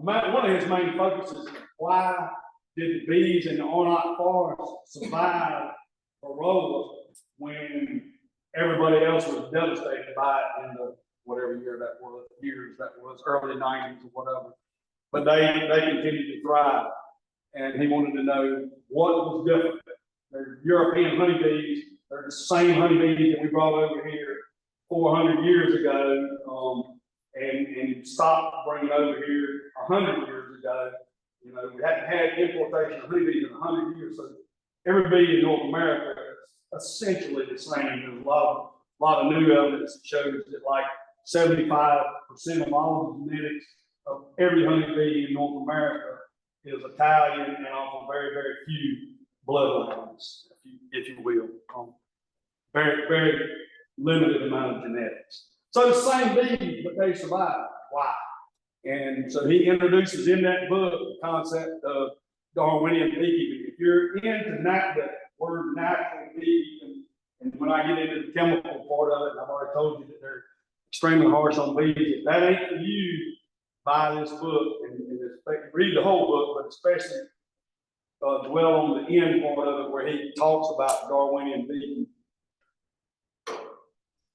Speaker 2: one of his main focuses is why did the bees in the Arnott Forest survive Varroa when everybody else was devastated by it in the whatever year that was, early 90s or whatever. But they continued to thrive. And he wanted to know what was different. They're European honeybees. They're the same honeybees that we brought over here 400 years ago, and stopped bringing over here 100 years ago. You know, we hadn't had importation of honeybees in 100 years. So every bee in North America is essentially the same. There's a lot of new evidence that shows that like 75% of all the genetics of every honeybee in North America is Italian and off very, very few bloodlines, if you will. Very, very limited amount of genetics. So the same bees, but they survive. Why? And so he introduces in that book the concept of Darwinian beekeeping. If you're into the word natural beekeeping, and when I get into the chemical part of it, I've already told you that they're extremely harsh on bees. If that ain't for you, buy this book and read the whole book, but especially dwell on the end part of it where he talks about Darwinian beekeeping.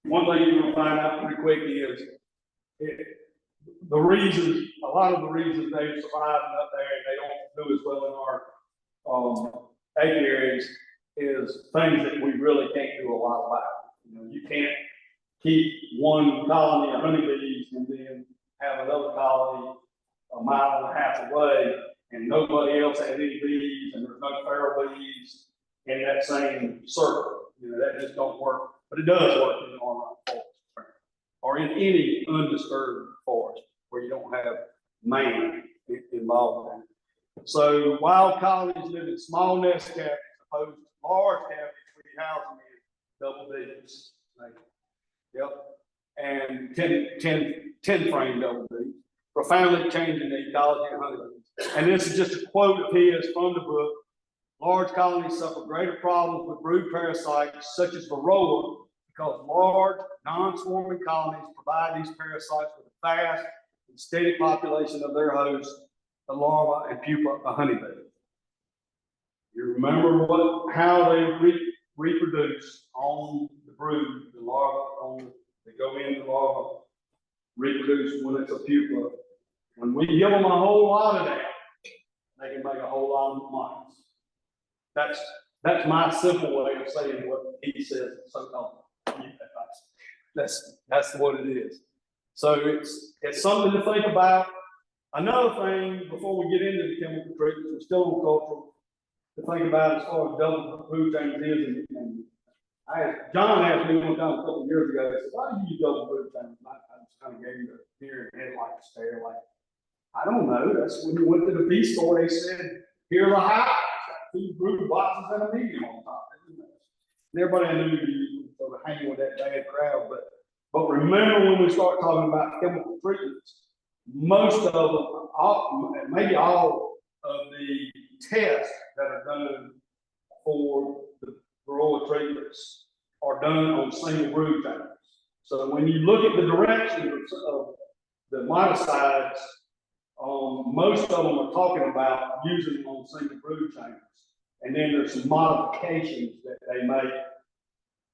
Speaker 2: One thing you're going to find out pretty quick is a lot of the reasons they survive up there and they don't do as well in our apiaries is things that we really can't do a lot about. You know, you can't keep one colony of honeybees and then have another colony a mile and a half away and nobody else has any bees and there's no feral bees in that same circle. You know, that just don't work. But it does work in the Arnott Forest or in any undisturbed forest where you don't have man involved in it. So wild colonies live in small nest cavities opposed to large cavities where you house them in double digits. Yep. And 10 frame double digits, profoundly changing the ecology of honeybees. And this is just a quote of his from the book. Large colonies suffer greater problems with brood parasites such as Varroa because large, non-swarming colonies provide these parasites with a fast and steady population of their hosts, the larva and pupa of honeybee. You remember how they reproduce on the brood, the larva, they go in the larva, reproduce when it's a pupa. When we give them a whole lot of that, they can make a whole lot of mice. That's my simple way of saying what he says. So that's what it is. So it's something to think about. Another thing before we get into the chemical treatments, we're still on cultural. to think about as far as double brood chambers is, and John asked me one time a couple of years ago, he said, why do you use double brood chambers? And I just kind of gave him the deer and headlight stare, like, I don't know, that's when you went to the bee store, they said, here are the hives, 2 brood boxes and a medium on top. And everybody knew you were hanging with that bad crowd, but remember when we start talking about chemical treatments, most of them, maybe all of the tests that are done for the varroa treatments are done on single brood chambers. So when you look at the directions of the miticides, most of them are talking about using them on single brood chambers. And then there's some modifications that they make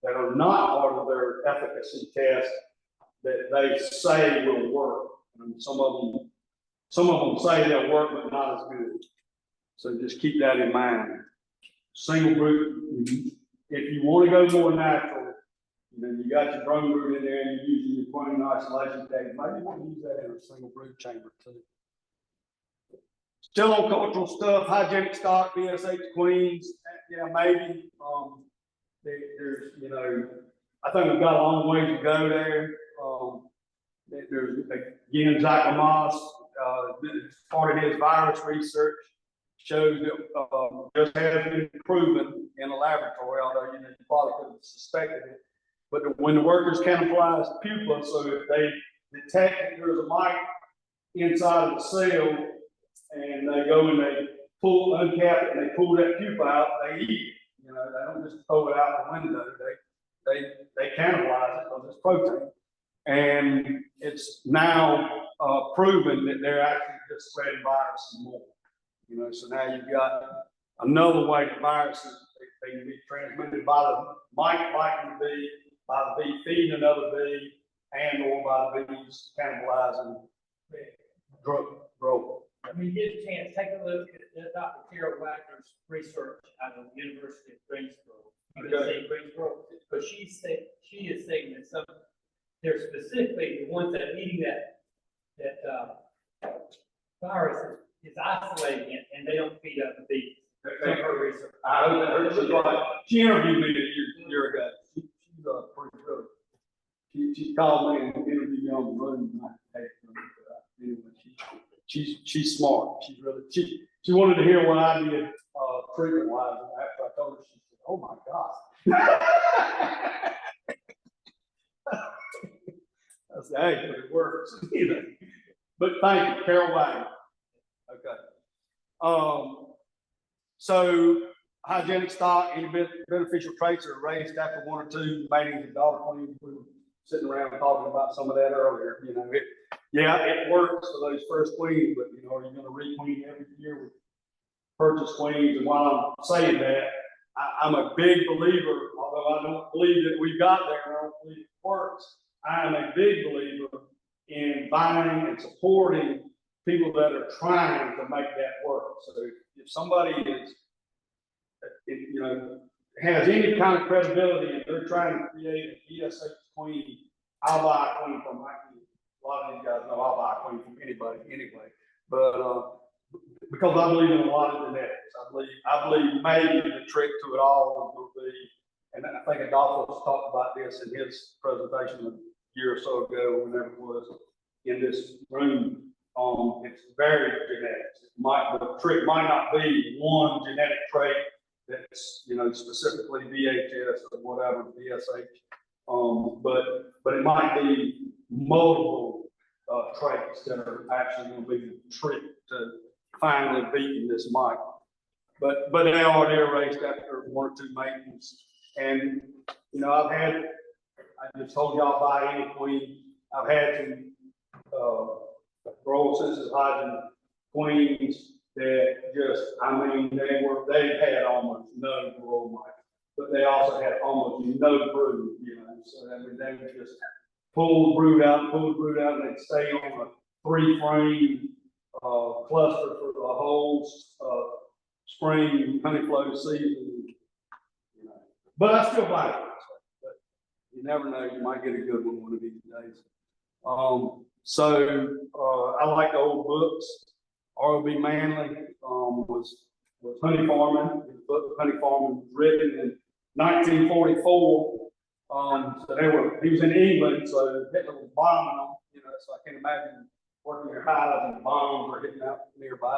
Speaker 2: that are not part of their efficacy test that they say will work. And some of them say they'll work, but not as good. So just keep that in mind. Single brood, if you want to go more natural, you got your drone brood in there and you're using your queen isolation tank, maybe you want to use that in a single brood chamber too. Still on cultural stuff, hygienic stock, BSH queens, yeah, maybe. There's, I think we've got a long way to go there. There's, again, Zach Lamas, part of his virus research shows that just has been proven in a laboratory, although you probably could have suspected it. But when the workers cannibalize pupa, so if they detect that there's a mite inside of the cell, and they go and they uncap it, and they pull that pupa out, they eat it. They don't just throw it out the window. They cannibalize it because it's protein. And it's now proven that they're actually just spreading viruses more. So now you've got another way that viruses, they can be transmitted by the mite biting the bee, by the bee feeding another bee, and or by the bees cannibalizing growth.
Speaker 6: When you get a chance, take a look at Dr. Carol Wagner's research out of the University of Greensboro. You can say Greensboro, but she is saying that they're specifically the ones that are eating that virus is isolating it, and they don't feed up the bees. From her research.
Speaker 2: I heard she's right. She interviewed me a year ago. She's pretty good. She called me and interviewed me on the road. Anyway, she's smart. She's really she wanted to hear what I did treatment wise. After I told her, she said, "Oh my God." I said, "Hey, but it works." But thank you, Carol Wagner. Okay. So hygienic stock, any beneficial traits are raised after 1 or 2 matings of daughter queens. We were sitting around talking about some of that earlier. It works for those first queens, but are you going to requeen every year with purchase queens? And while I'm saying that, I'm a big believer, although I don't believe that we've got there, and I don't believe it works. I am a big believer in buying and supporting people that are trying to make that work. So if somebody is, has any kind of credibility and they're trying to create a BSH queen, I'll buy a queen from a lot of these guys know I'll buy a queen from anybody anyway. But because I believe in a lot of genetics, I believe maybe the trick to it all will be, and I think Adolphus talked about this in his presentation a year or so ago, whenever it was in this room. It's very genetics. The trick might not be one genetic trait that's specifically VHS or whatever BSH, but it might be multiple traits that are actually going to be the trick to finally beating this mite. But they're raised after 1 or 2 matings, and I just told y'all buy any queen. I've had some grower sensitive hygiene queens that they had almost no grow mite, but they also had almost no brood, so they would just pull the brood out, and they'd stay on a 3-frame cluster for the whole spring honey flow season. But I still buy it. But you never know, you might get a good one of these days. So I like the old books. R.O.B. Manley was was honey farming. His book, Honey Farming, was written in 1944. So he was in England, so Hitler was bombing them, you know, so I can't imagine working your hives and bombs were hitting out nearby,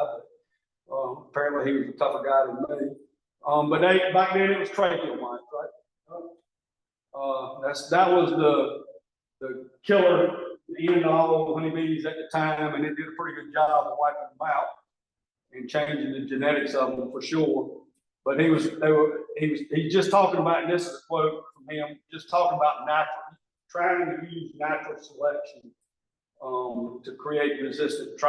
Speaker 2: but apparently he was a tougher guy than me. But back then it was tracheal mites, right? That was the killer, the end of all honeybees at the time, and it did a pretty good job of wiping them out and changing the genetics of them for sure. But he's just talking about, and this is a quote from him, just talking about trying to use natural selection to create resistant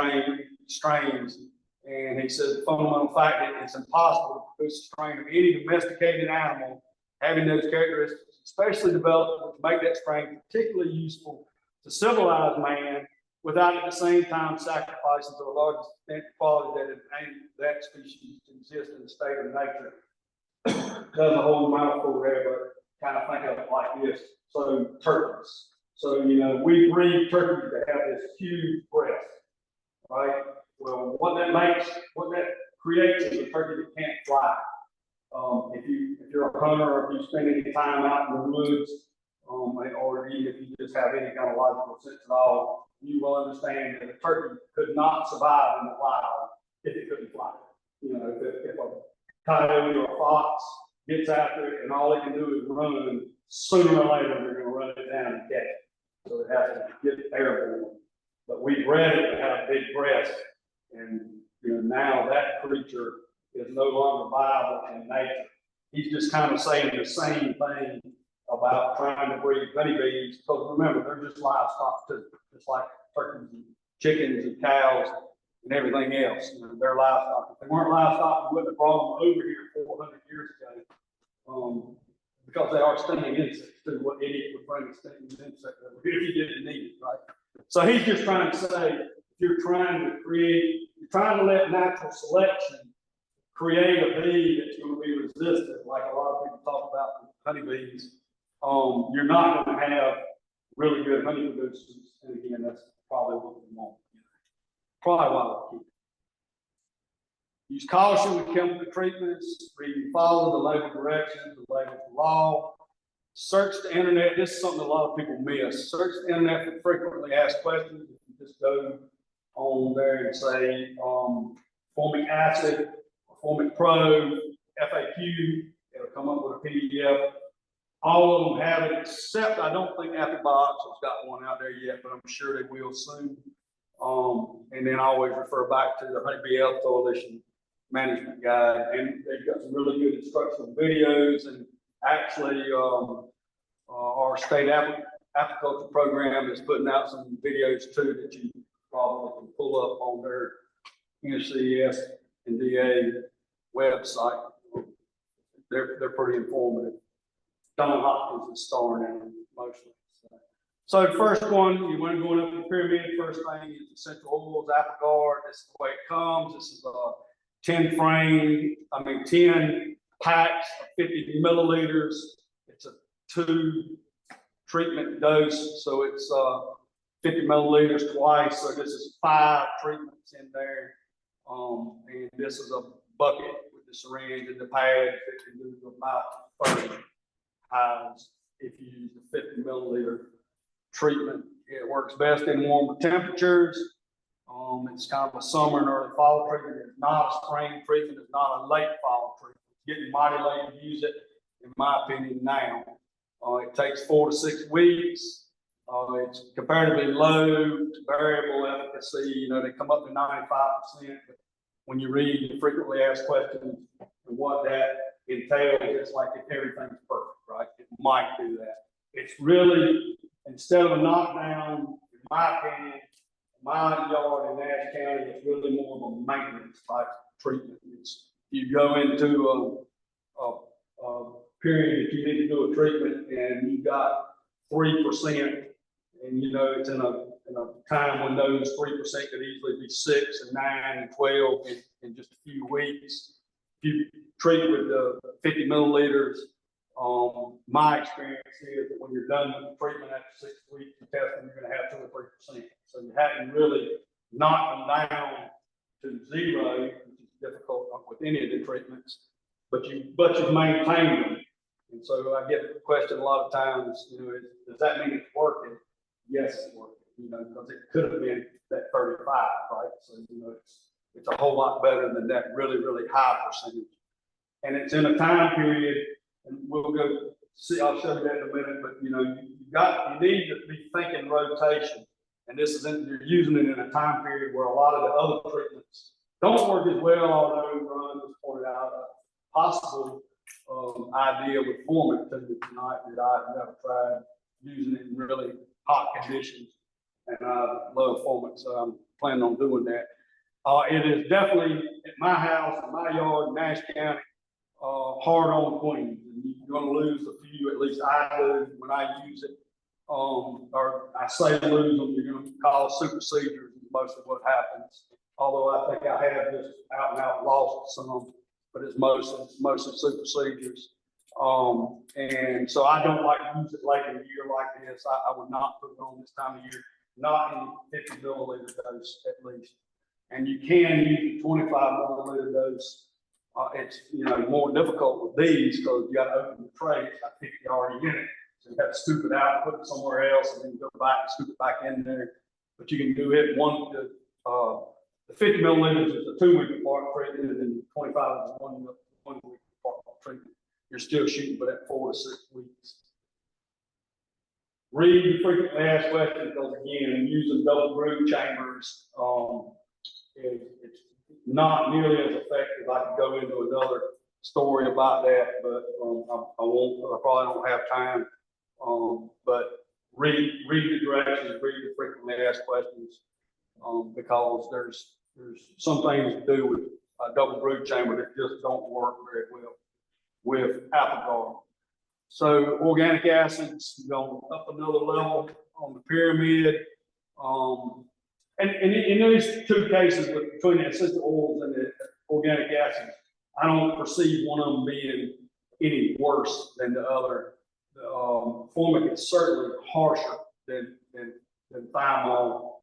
Speaker 2: strains. And he said the fundamental fact that it's impossible to produce a strain of any domesticated animal having those characteristics, especially developed, which make that strain particularly useful to civilized man, without at the same time sacrificing to a large extent the quality that enables that species to exist in the state of nature. Doesn't hold mouthful there, but kind of think of it like this. So turkeys. So, you know, we breed turkeys that have this huge breast, right? Well, what that creates is a turkey that can't fly. If you're a hunter, or if you spend any time out in the woods, or even if you just have any kind of logical sense at all, you will understand that a turkey could not survive in the wild if it couldn't fly. You know, if a coyote or a fox gets after it and all it can do is run, sooner or later they're going to run it down and catch it. So it has to get airborne. But we bred it to have big breasts, and you know, now that creature is no longer viable in nature. He's just kind of saying the same thing about trying to breed honeybees, because remember, they're just livestock too, just like turkeys and chickens and cows and everything else. You know, they're livestock. If they weren't livestock, we wouldn't have brought them over here 400 years ago, because they are stinging insects too. What idiot would bring a stinging insect over here if you didn't need it, right? So he's just trying to say, if you're trying to let natural selection create a bee that's going to be resistant, like a lot of people talk about with honeybees, you're not going to have really good honey producers. And again, that's probably what we want. Probably why we keep it. Use caution with chemical treatments. Follow the label directions, the label law. Search the internet. This is something a lot of people miss. Search the internet for frequently asked questions. You can just go on there and say formic acid, formic pro, FAQ. It'll come up with a PDF. All of them have it, except I don't think Appibox has got one out there yet, but I'm sure they will soon. And then I always refer back to the Honeybee Health Coalition Management Guide, and they've got some really good instructional videos. And actually, our state apiculture program is putting out some videos too that you probably can pull up on their NCS and DA website. They're pretty informative. Don Hopkins is starring in them mostly. So the first one, you want to go up the pyramid. First thing is essential oils, Apigard. This is the way it comes. This is a 10 packs of 50 milliliters. It's a 2 treatment dose, so it's 50 milliliters twice. So this is 5 treatments in there. And this is a bucket with the syringe and the pads that can do about 30 hives if you use the 50 milliliter treatment. It works best in warmer temperatures. It's kind of a summer and early fall treatment. It's not a spring treatment. It's not a late fall treatment. It's getting mighty late to use it, in my opinion, now. It takes 4 to 6 weeks. It's comparatively low, variable efficacy. You know, they come up to 95%. But when you read the frequently asked questions and what that entails, it's like if everything's perfect, right? It might do that. It's really, instead of a knockdown, in my opinion, my yard in Nash County, it's really more of a maintenance type treatment. You go into a period that you need to do a treatment and you've got 3%, and you know it's in a time when those 3% could easily be 6 and 9 and 12 in just a few weeks. If you treat with the 50 milliliters, my experience is that when you're done with the treatment after 6 weeks of testing, you're going to have 2 or 3%. So you haven't really knocked them down to 0, which is difficult with any of the treatments, but you maintain them. And so I get the question a lot of times, you know, does that mean it's working? Yes, it's working, you know, because it could have been that 35, right? So, you know, it's a whole lot better than that really, really high percentage. And it's in a time period, and we'll go see, I'll show you that in a minute, but you know, you need to be thinking rotation. And this is you're using it in a time period where a lot of the other treatments don't work as well, although Ron just pointed out a possible idea with format tonight that I've never tried using it in really hot conditions. And I love format, so I'm planning on doing that. It is definitely at my house, in my yard, in Nash County, hard on queens. And you're going to lose a few, at least I do when I use it. Or I say lose them, you're going to call superseders is most of what happens. Although I think I have just out and out lost some, but it's mostly superseders. And so I don't like to use it late in the year like this. I would not put it on this time of year, not in 50 milliliter dose at least. And you can use the 25 milliliter dose. It's, you know, more difficult with these because you got to open the tray. It's got 50 already in it. So you have to scoop it out, put it somewhere else, and then go back and scoop it back in there. But you can do it the 50 milliliters is a 2-week apart treatment, and then 25 is a 1 week apart treatment. You're still shooting for that 4 to 6 weeks. Read the frequently asked questions because again, using double brood chambers, it's not nearly as effective. I could go into another story about that, but I won't. I probably don't have time. But read the directions, read the frequently asked questions, because there's some things to do with a double brood chamber that just don't work very well with apple. So organic acids going up another level on the pyramid. And in those two cases, between the essential oils and the organic acids, I don't perceive one of them being any worse than the other. The formic is certainly harsher than thymol,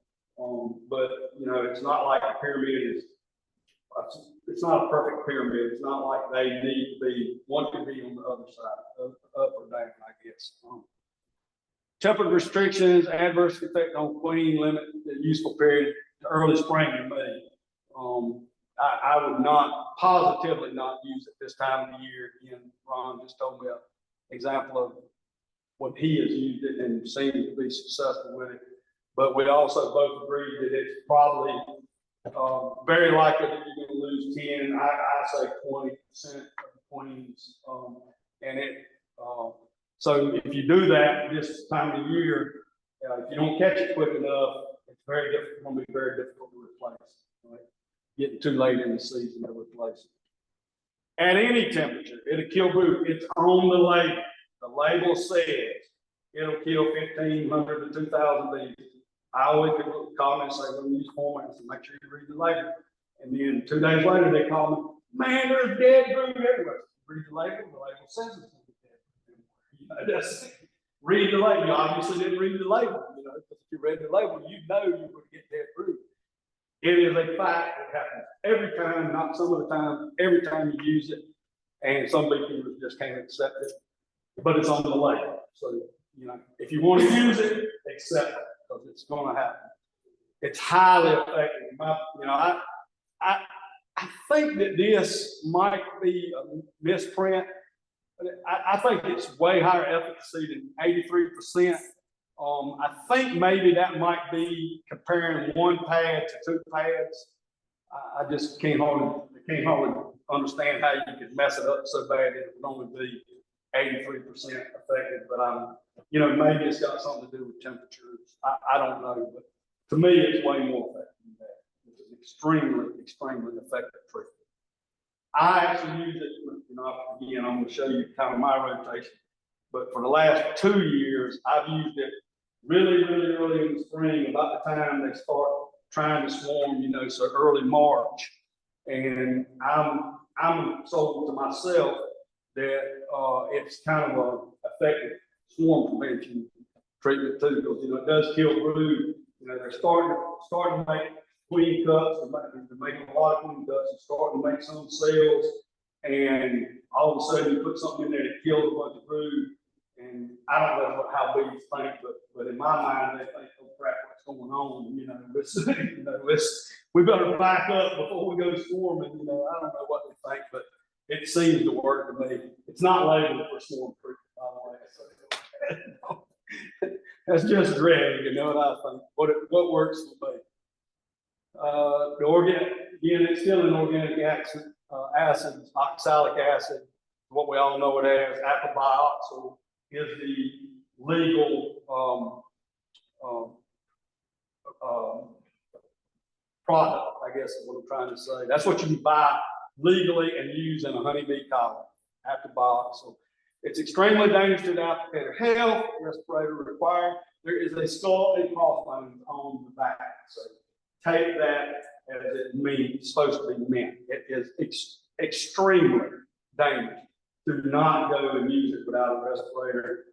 Speaker 2: but you know, it's not like a pyramid is. It's not a perfect pyramid. It's not like they need to be. One could be on the other side, up or down, I guess. Temperature restrictions, adverse effect on queen, limit the useful period to early spring in May. I would not positively not use it this time of the year. Again, Ron just told me an example of what he has used it and seemed to be successful with it. But we also both agreed that it's probably very likely that you're going to lose 10. I say 20% of the queens, and it. So if you do that this time of the year, if you don't catch it quick enough, it's very difficult. Going to be very difficult to replace. Right? Getting too late in the season to replace it. At any temperature, it'll kill brood. It's on the label. The label says it'll kill 1,500 to 2,000 bees. I always get a comment and say, "We'll use formats, and make sure you read the label." And then 2 days later, they call me, "Man, there's dead brood everywhere." Read the label says it's. Just read the label. You obviously didn't read the label, you know, because if you read the label, you know you're going to get dead fruit. It is a fact that happens every time, not some of the time, every time you use it, and some beekeepers just can't accept it, but it's on the label. So, you know, if you want to use it, accept it, because it's going to happen. It's highly effective. I think that this might be a misprint. I think it's way higher efficacy than 83%. I think maybe that might be comparing 1 pad to 2 pads. I just can't hardly understand how you could mess it up so bad that it would only be 83% effective. But you know, maybe it's got something to do with temperatures. I don't know, but to me, it's way more effective than that. It's an extremely, extremely effective treatment. I actually use it, you know, again, I'm going to show you kind of my rotation, but for the last 2 years, I've used it really, really early in the spring, about the time they start trying to swarm, you know, so early March. And I'm sold to myself that it's kind of a effective swarm prevention treatment too, because, you know, it does kill brood. You know, they're starting to make queen cups, they're making a lot of queen cups, and starting to make some sales. And all of a sudden you put something in there that kills a bunch of brood. And I don't know how bees think, but in my mind, they think, oh crap, what's going on? We better back up before we go swarming. I don't know what they think, but it seems to work to me. It's not labeled for swarm proof, by the way. That's just Greg, what I think, what works for me. The organic, again, it's still an organic acid, oxalic acid, what we all know it as, apobioxol is the legal product, I guess is what I'm trying to say. That's what you can buy legally and use in a honeybee colony, apobioxol. It's extremely dangerous to the applicator health, respirator required. There is a skull and crossbones on the back. So take that as it means, supposed to be meant. It is extremely dangerous. Do not go and use it without a respirator.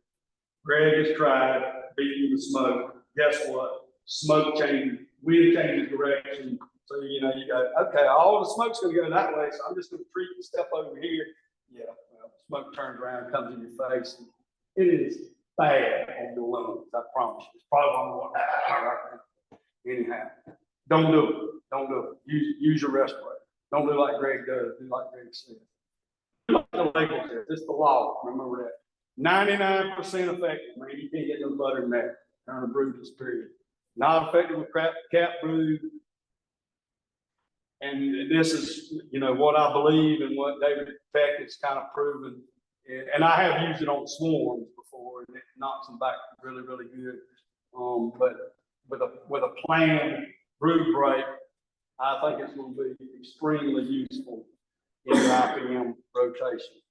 Speaker 2: Greg has tried beating the smoke. Guess what? Smoke changes, wind changes direction. So, you go, okay, all the smoke's going to go that way, so I'm just going to treat the stuff over here. Yeah, well, smoke turns around, comes in your face. And it is bad on your lungs, I promise you. It's probably one of the right now. Anyhow, don't do it. Don't do it. Use your respirator. Don't do like Greg does. Do like Greg said. The label says, it's the law. Remember that. 99% effective. Man, you can't get no butter than that during a broodless period. Not effective with cat brood. And this is, what I believe and what David Peck has kind of proven. And I have used it on swarms before, and it knocks them back really, really good. But with a planned brood break, I think it's going to be extremely useful in the IPM rotation.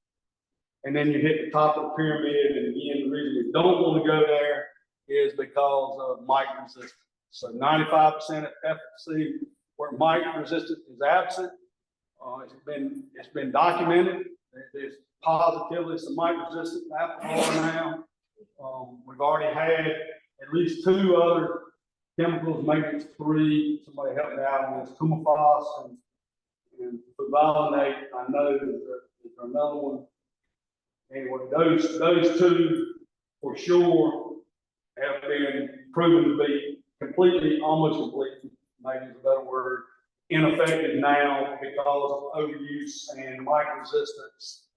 Speaker 2: And then you hit the top of the pyramid, and again, the reason we don't want to go there is because of mite resistance. So 95% efficacy where mite resistance is absent. It's been documented. There's positively some mite resistant apple now. We've already had at least 2 other chemicals, maybe it's 3. Somebody help me out on this. Coumaphos and fluvalinate. I know there's another one. Anyway, those 2 for sure have been proven to be almost completely, maybe is a better word, ineffective now because of overuse and mite resistance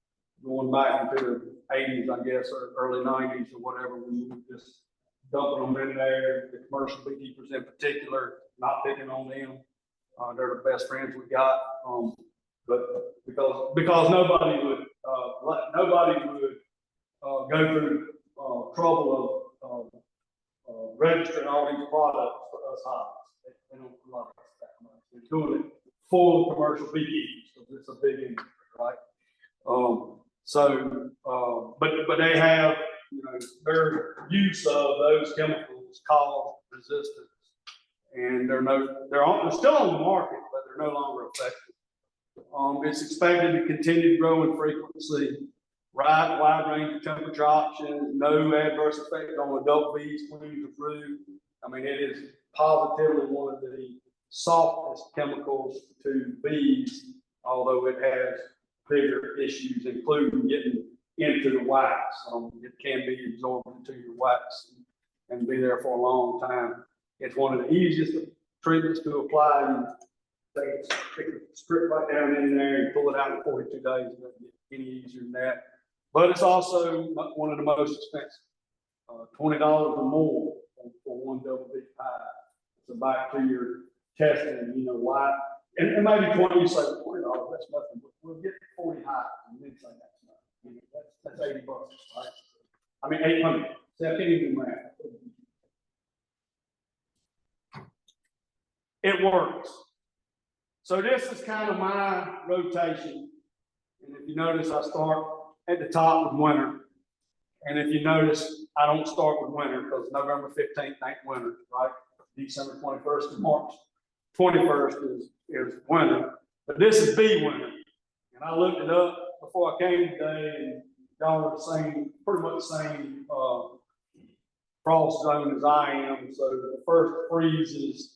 Speaker 2: going back into the 80s, I guess, or early 90s or whatever, when we were just dumping them in there. The commercial beekeepers in particular, not picking on them. They're the best friends we got. But because nobody would go through trouble of registering all these products for us hives. They don't like us that much. They're doing it for commercial beekeepers because it's a big industry, right? But they have, their use of those chemicals cause resistance, and they're still on the market, but they're no longer effective. It's expected to continue to grow in frequency, wide range of temperature options, no adverse effect on adult bees, queens, or brood. I mean, it is positively one of the softest chemicals to bees, although it has bigger issues, including getting into the wax. It can be absorbed into your wax and be there for a long time. It's one of the easiest treatments to apply. You take a strip right down in there and pull it out in 42 days. It doesn't get any easier than that. But it's also one of the most expensive. $20 or more for one double big pie. It's a bacteria testing, why. And maybe 20, you say $20, that's nothing. But we'll get 40 high and then say that's nothing. That's $80, right? I mean, 800. See, I can't even do math. It works. So this is kind of my rotation. And if you notice, I start at the top with winter. And if you notice, I don't start with winter because November 15th ain't winter, right? December 21st and March 21st is winter. But this is bee winter. And I looked it up before I came today, and y'all are pretty much the same frost zone as I am. So the first freezes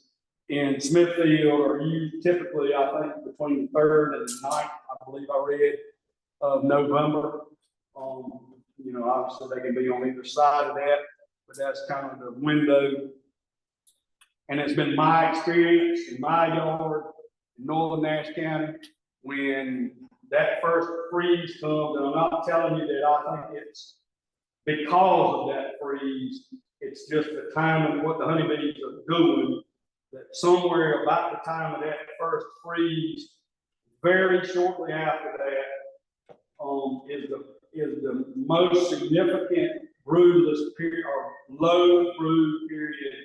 Speaker 2: in Smithfield are used typically, I think, between the 3rd and the 9th, I believe I read, of November. You know, obviously they can be on either side of that, but that's kind of the window. And it's been my experience in my yard in northern Nash County, when that first freeze comes, and I'm not telling you that I think it's because of that freeze, it's just the time of what the honeybees are doing, that somewhere about the time of that first freeze, very shortly after that, is the most significant broodless period or low brood period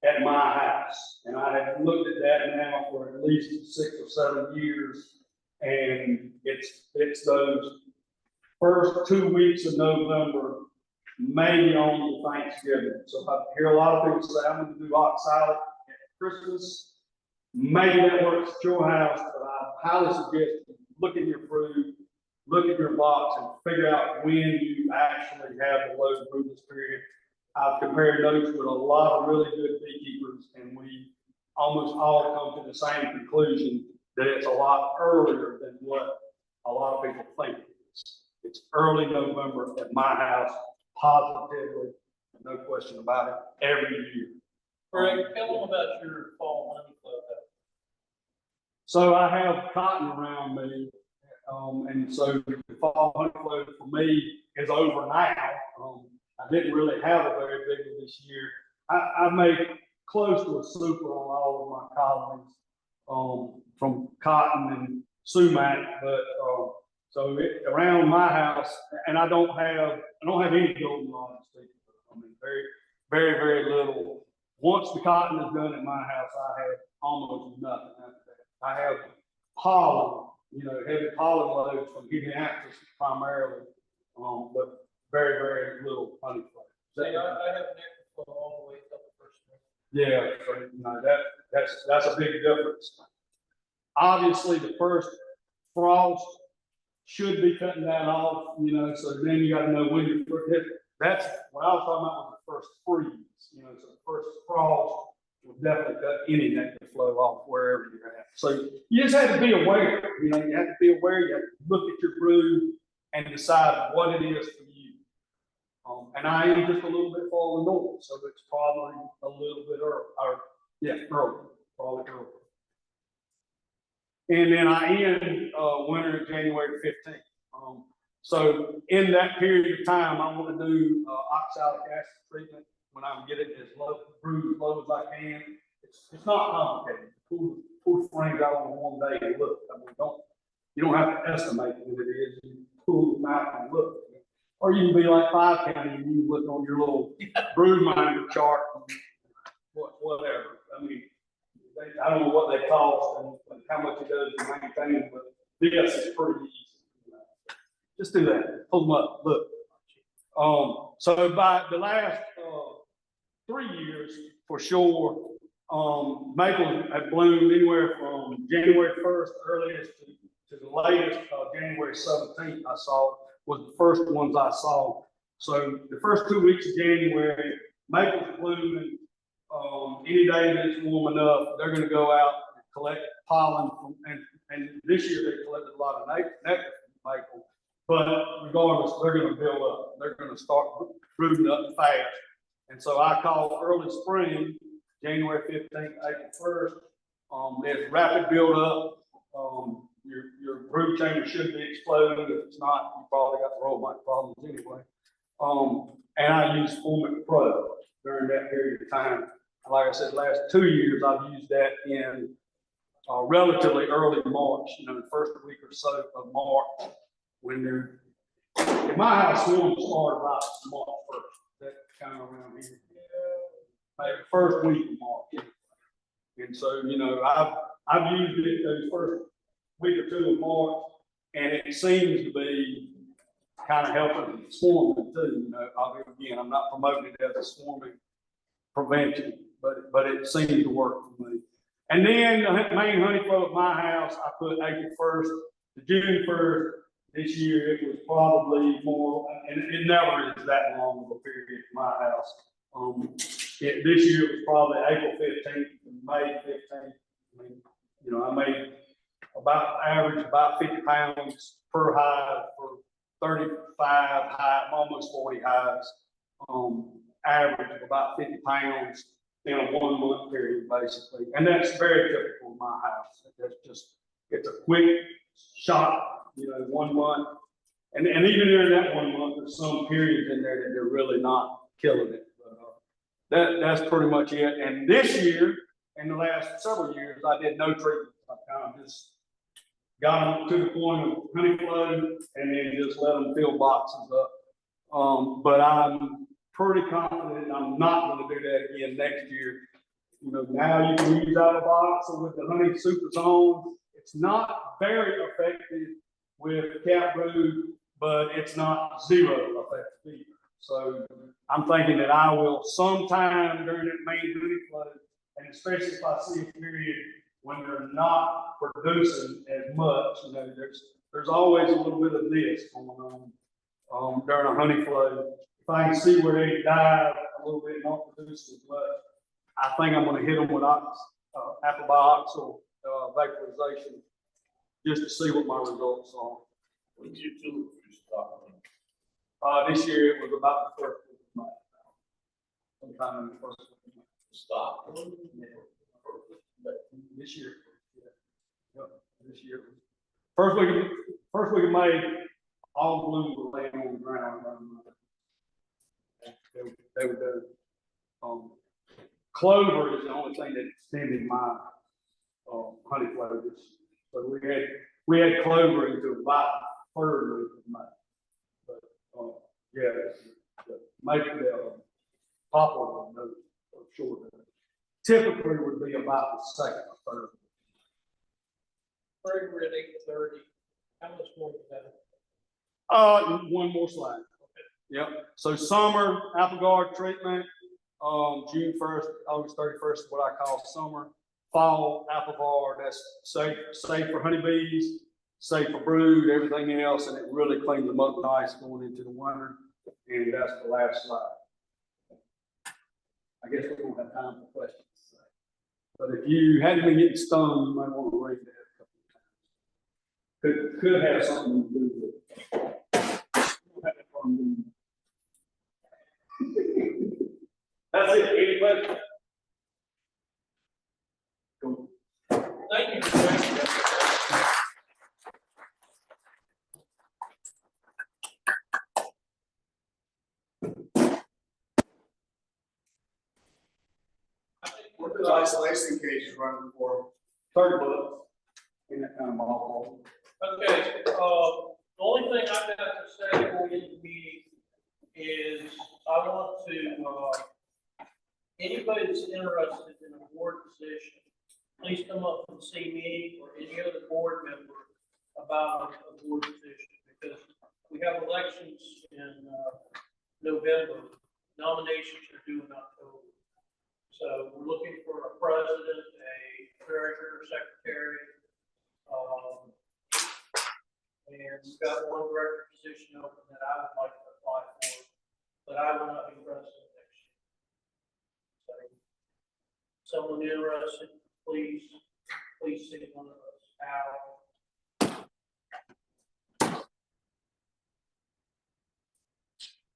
Speaker 2: at my house. And I have looked at that now for at least 6 or 7 years, and it's those first 2 weeks of November, maybe on Thanksgiving. So I hear a lot of people say, I'm gonna do ox salad at Christmas. Maybe that works at your house, but I highly suggest you look at your fruit, look at your box, and figure out when you actually have the low broodless period. I've compared notes with a lot of really good beekeepers, and we almost all come to the same conclusion that it's a lot earlier than what a lot of people think it is. It's early November at my house, positively, no question about it, every year.
Speaker 1: Greg, tell them about your fall honey club.
Speaker 2: So I have cotton around me, and so the fall honey club for me is over now. I didn't really have a very big one this year. I make close to a super on all of my colonies, from cotton and sumac, but so around my house, and I don't have any goldenrod. I mean, very little. Once the cotton is done at my house, I have almost nothing after that. I have pollen, heavy pollen loads from Helianthus primarily, but very little honey flow.
Speaker 1: I have nectar flow all the way up the first one.
Speaker 2: Yeah, so, that's a big difference. Obviously, the first frost should be cutting that off, so then you got to know when you hit. That's what I was talking about, was the first freeze, so the first frost will definitely cut any nectar flow off wherever you're at. So you just have to be aware, you have to be aware, you have to look at your brood and decide what it is for you. And I am just a little bit farther north, so it's probably a little bit early, probably early. And then I end winter January 15th. So in that period of time, I want to do oxalic acid treatment when I'm getting as low brood as low as I can. It's not complicated. Pull the frames out on one day and look. I mean, you don't have to estimate what it is. You pull them out and look. Or you can be like 5 County and you look on your little brood minder chart and whatever. I mean, I don't know what they cost and how much it does to maintain, but this is pretty easy. Just do that. Pull them up. Look. So by the last 3 years, for sure, maples have bloomed anywhere from January 1st, earliest, to the latest, January 17th. I saw was the first ones I saw. So the first 2 weeks of January, maples blooming. Any day that it's warm enough, they're going to go out and collect pollen and this year they collected a lot of nectar from maple. But regardless, they're going to build up. They're going to start brooding up fast. And so I call early spring, January 15th, April 1st. There's rapid build up. Your brood chamber should be exploding. If it's not, you probably got the roll mite problems anyway. And I use Formic Pro during that period of time. Like I said, last 2 years, I've used that in relatively early March, the first week or so of March, when they're, in my house, swarms start about March 1st, that kind of around here. Maybe the first week of March. And so, I've used it those first week or two of March, and it seems to be kind of helping swarming too. Again, I'm not promoting it as a swarming prevention, but it seems to work for me. And then the main honey flow at my house, I put April 1st to June 1st. This year it was probably more, and it never is that long of a period at my house. This year it was probably April 15th to May 15th. I mean, you know, I made average about 50 pounds per hive for 35 hives, almost 40 hives. Average of about 50 pounds in a 1 month period, basically. And that's very typical of my house. That's just, it's a quick shot, you know, 1 month. And even during that 1 month, there's some periods in there that they're really not killing it. But, that's pretty much it. And this year, in the last several years, I did no treatment. I kind of just got them to the point of honey flow and then just let them fill boxes up. But I'm pretty confident I'm not going to do that again next year. You know, now you can use out of box or with the honey super zone. It's not very effective with cat brood, but it's not zero effective either. So I'm thinking that I will sometime during that main honey flow, and especially if I see a period when they're not producing as much, you know, there's always a little bit of this going on during a honey flow. If I can see where they dive a little bit, not produce as much, I think I'm going to hit them with apple box or vaporization just to see what my results are.
Speaker 4: When you do, you stop.
Speaker 2: This year it was about the first week of May. Sometime in the first week of May.
Speaker 4: Stop.
Speaker 2: Yeah. This year, yeah. Yep, this year. First week of May, all the blooms were laying on the ground. They were done. Clover is the only thing that extended my honey flow. So we had clover into about the third week of May. But yeah, the poplar note for sure. Typically would be about the second or third.
Speaker 6: We're at 8:30. How much more is that?
Speaker 2: One more slide. Yep. So summer apple guard treatment, June 1st, August 31st is what I call summer. Fall apple guard, that's safe for honeybees, safe for brood, everything else, and it really cleans them up nice going into the winter. And that's the last slide. I guess we don't have time for questions. But if you hadn't been getting stung, you might want to read that a couple of times. Could have something to do with it. That's it. Any questions? Go.
Speaker 6: Thank you.
Speaker 5: What does isolation cages run for?
Speaker 2: $30 in that kind of ballpark.
Speaker 6: Okay, the only thing I've got to say before we end the meeting is I want to, anybody that's interested in a board position, please come up and see me or any other board member about a board position, because we have elections in November. Nominations are due in October. So we're looking for a president, a treasurer, secretary, and we've got one director position open that I would like to apply for, but I will not be president next year. So, someone interested, please see one of us out.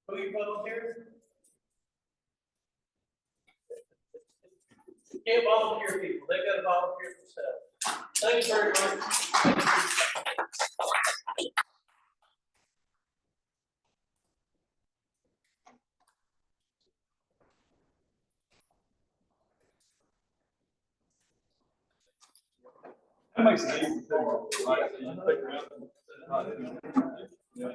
Speaker 6: Who you volunteering? You can't volunteer people, they gotta volunteer themselves. Thank you very much.
Speaker 2: That makes it easy. Right? So you pick around. Yeah.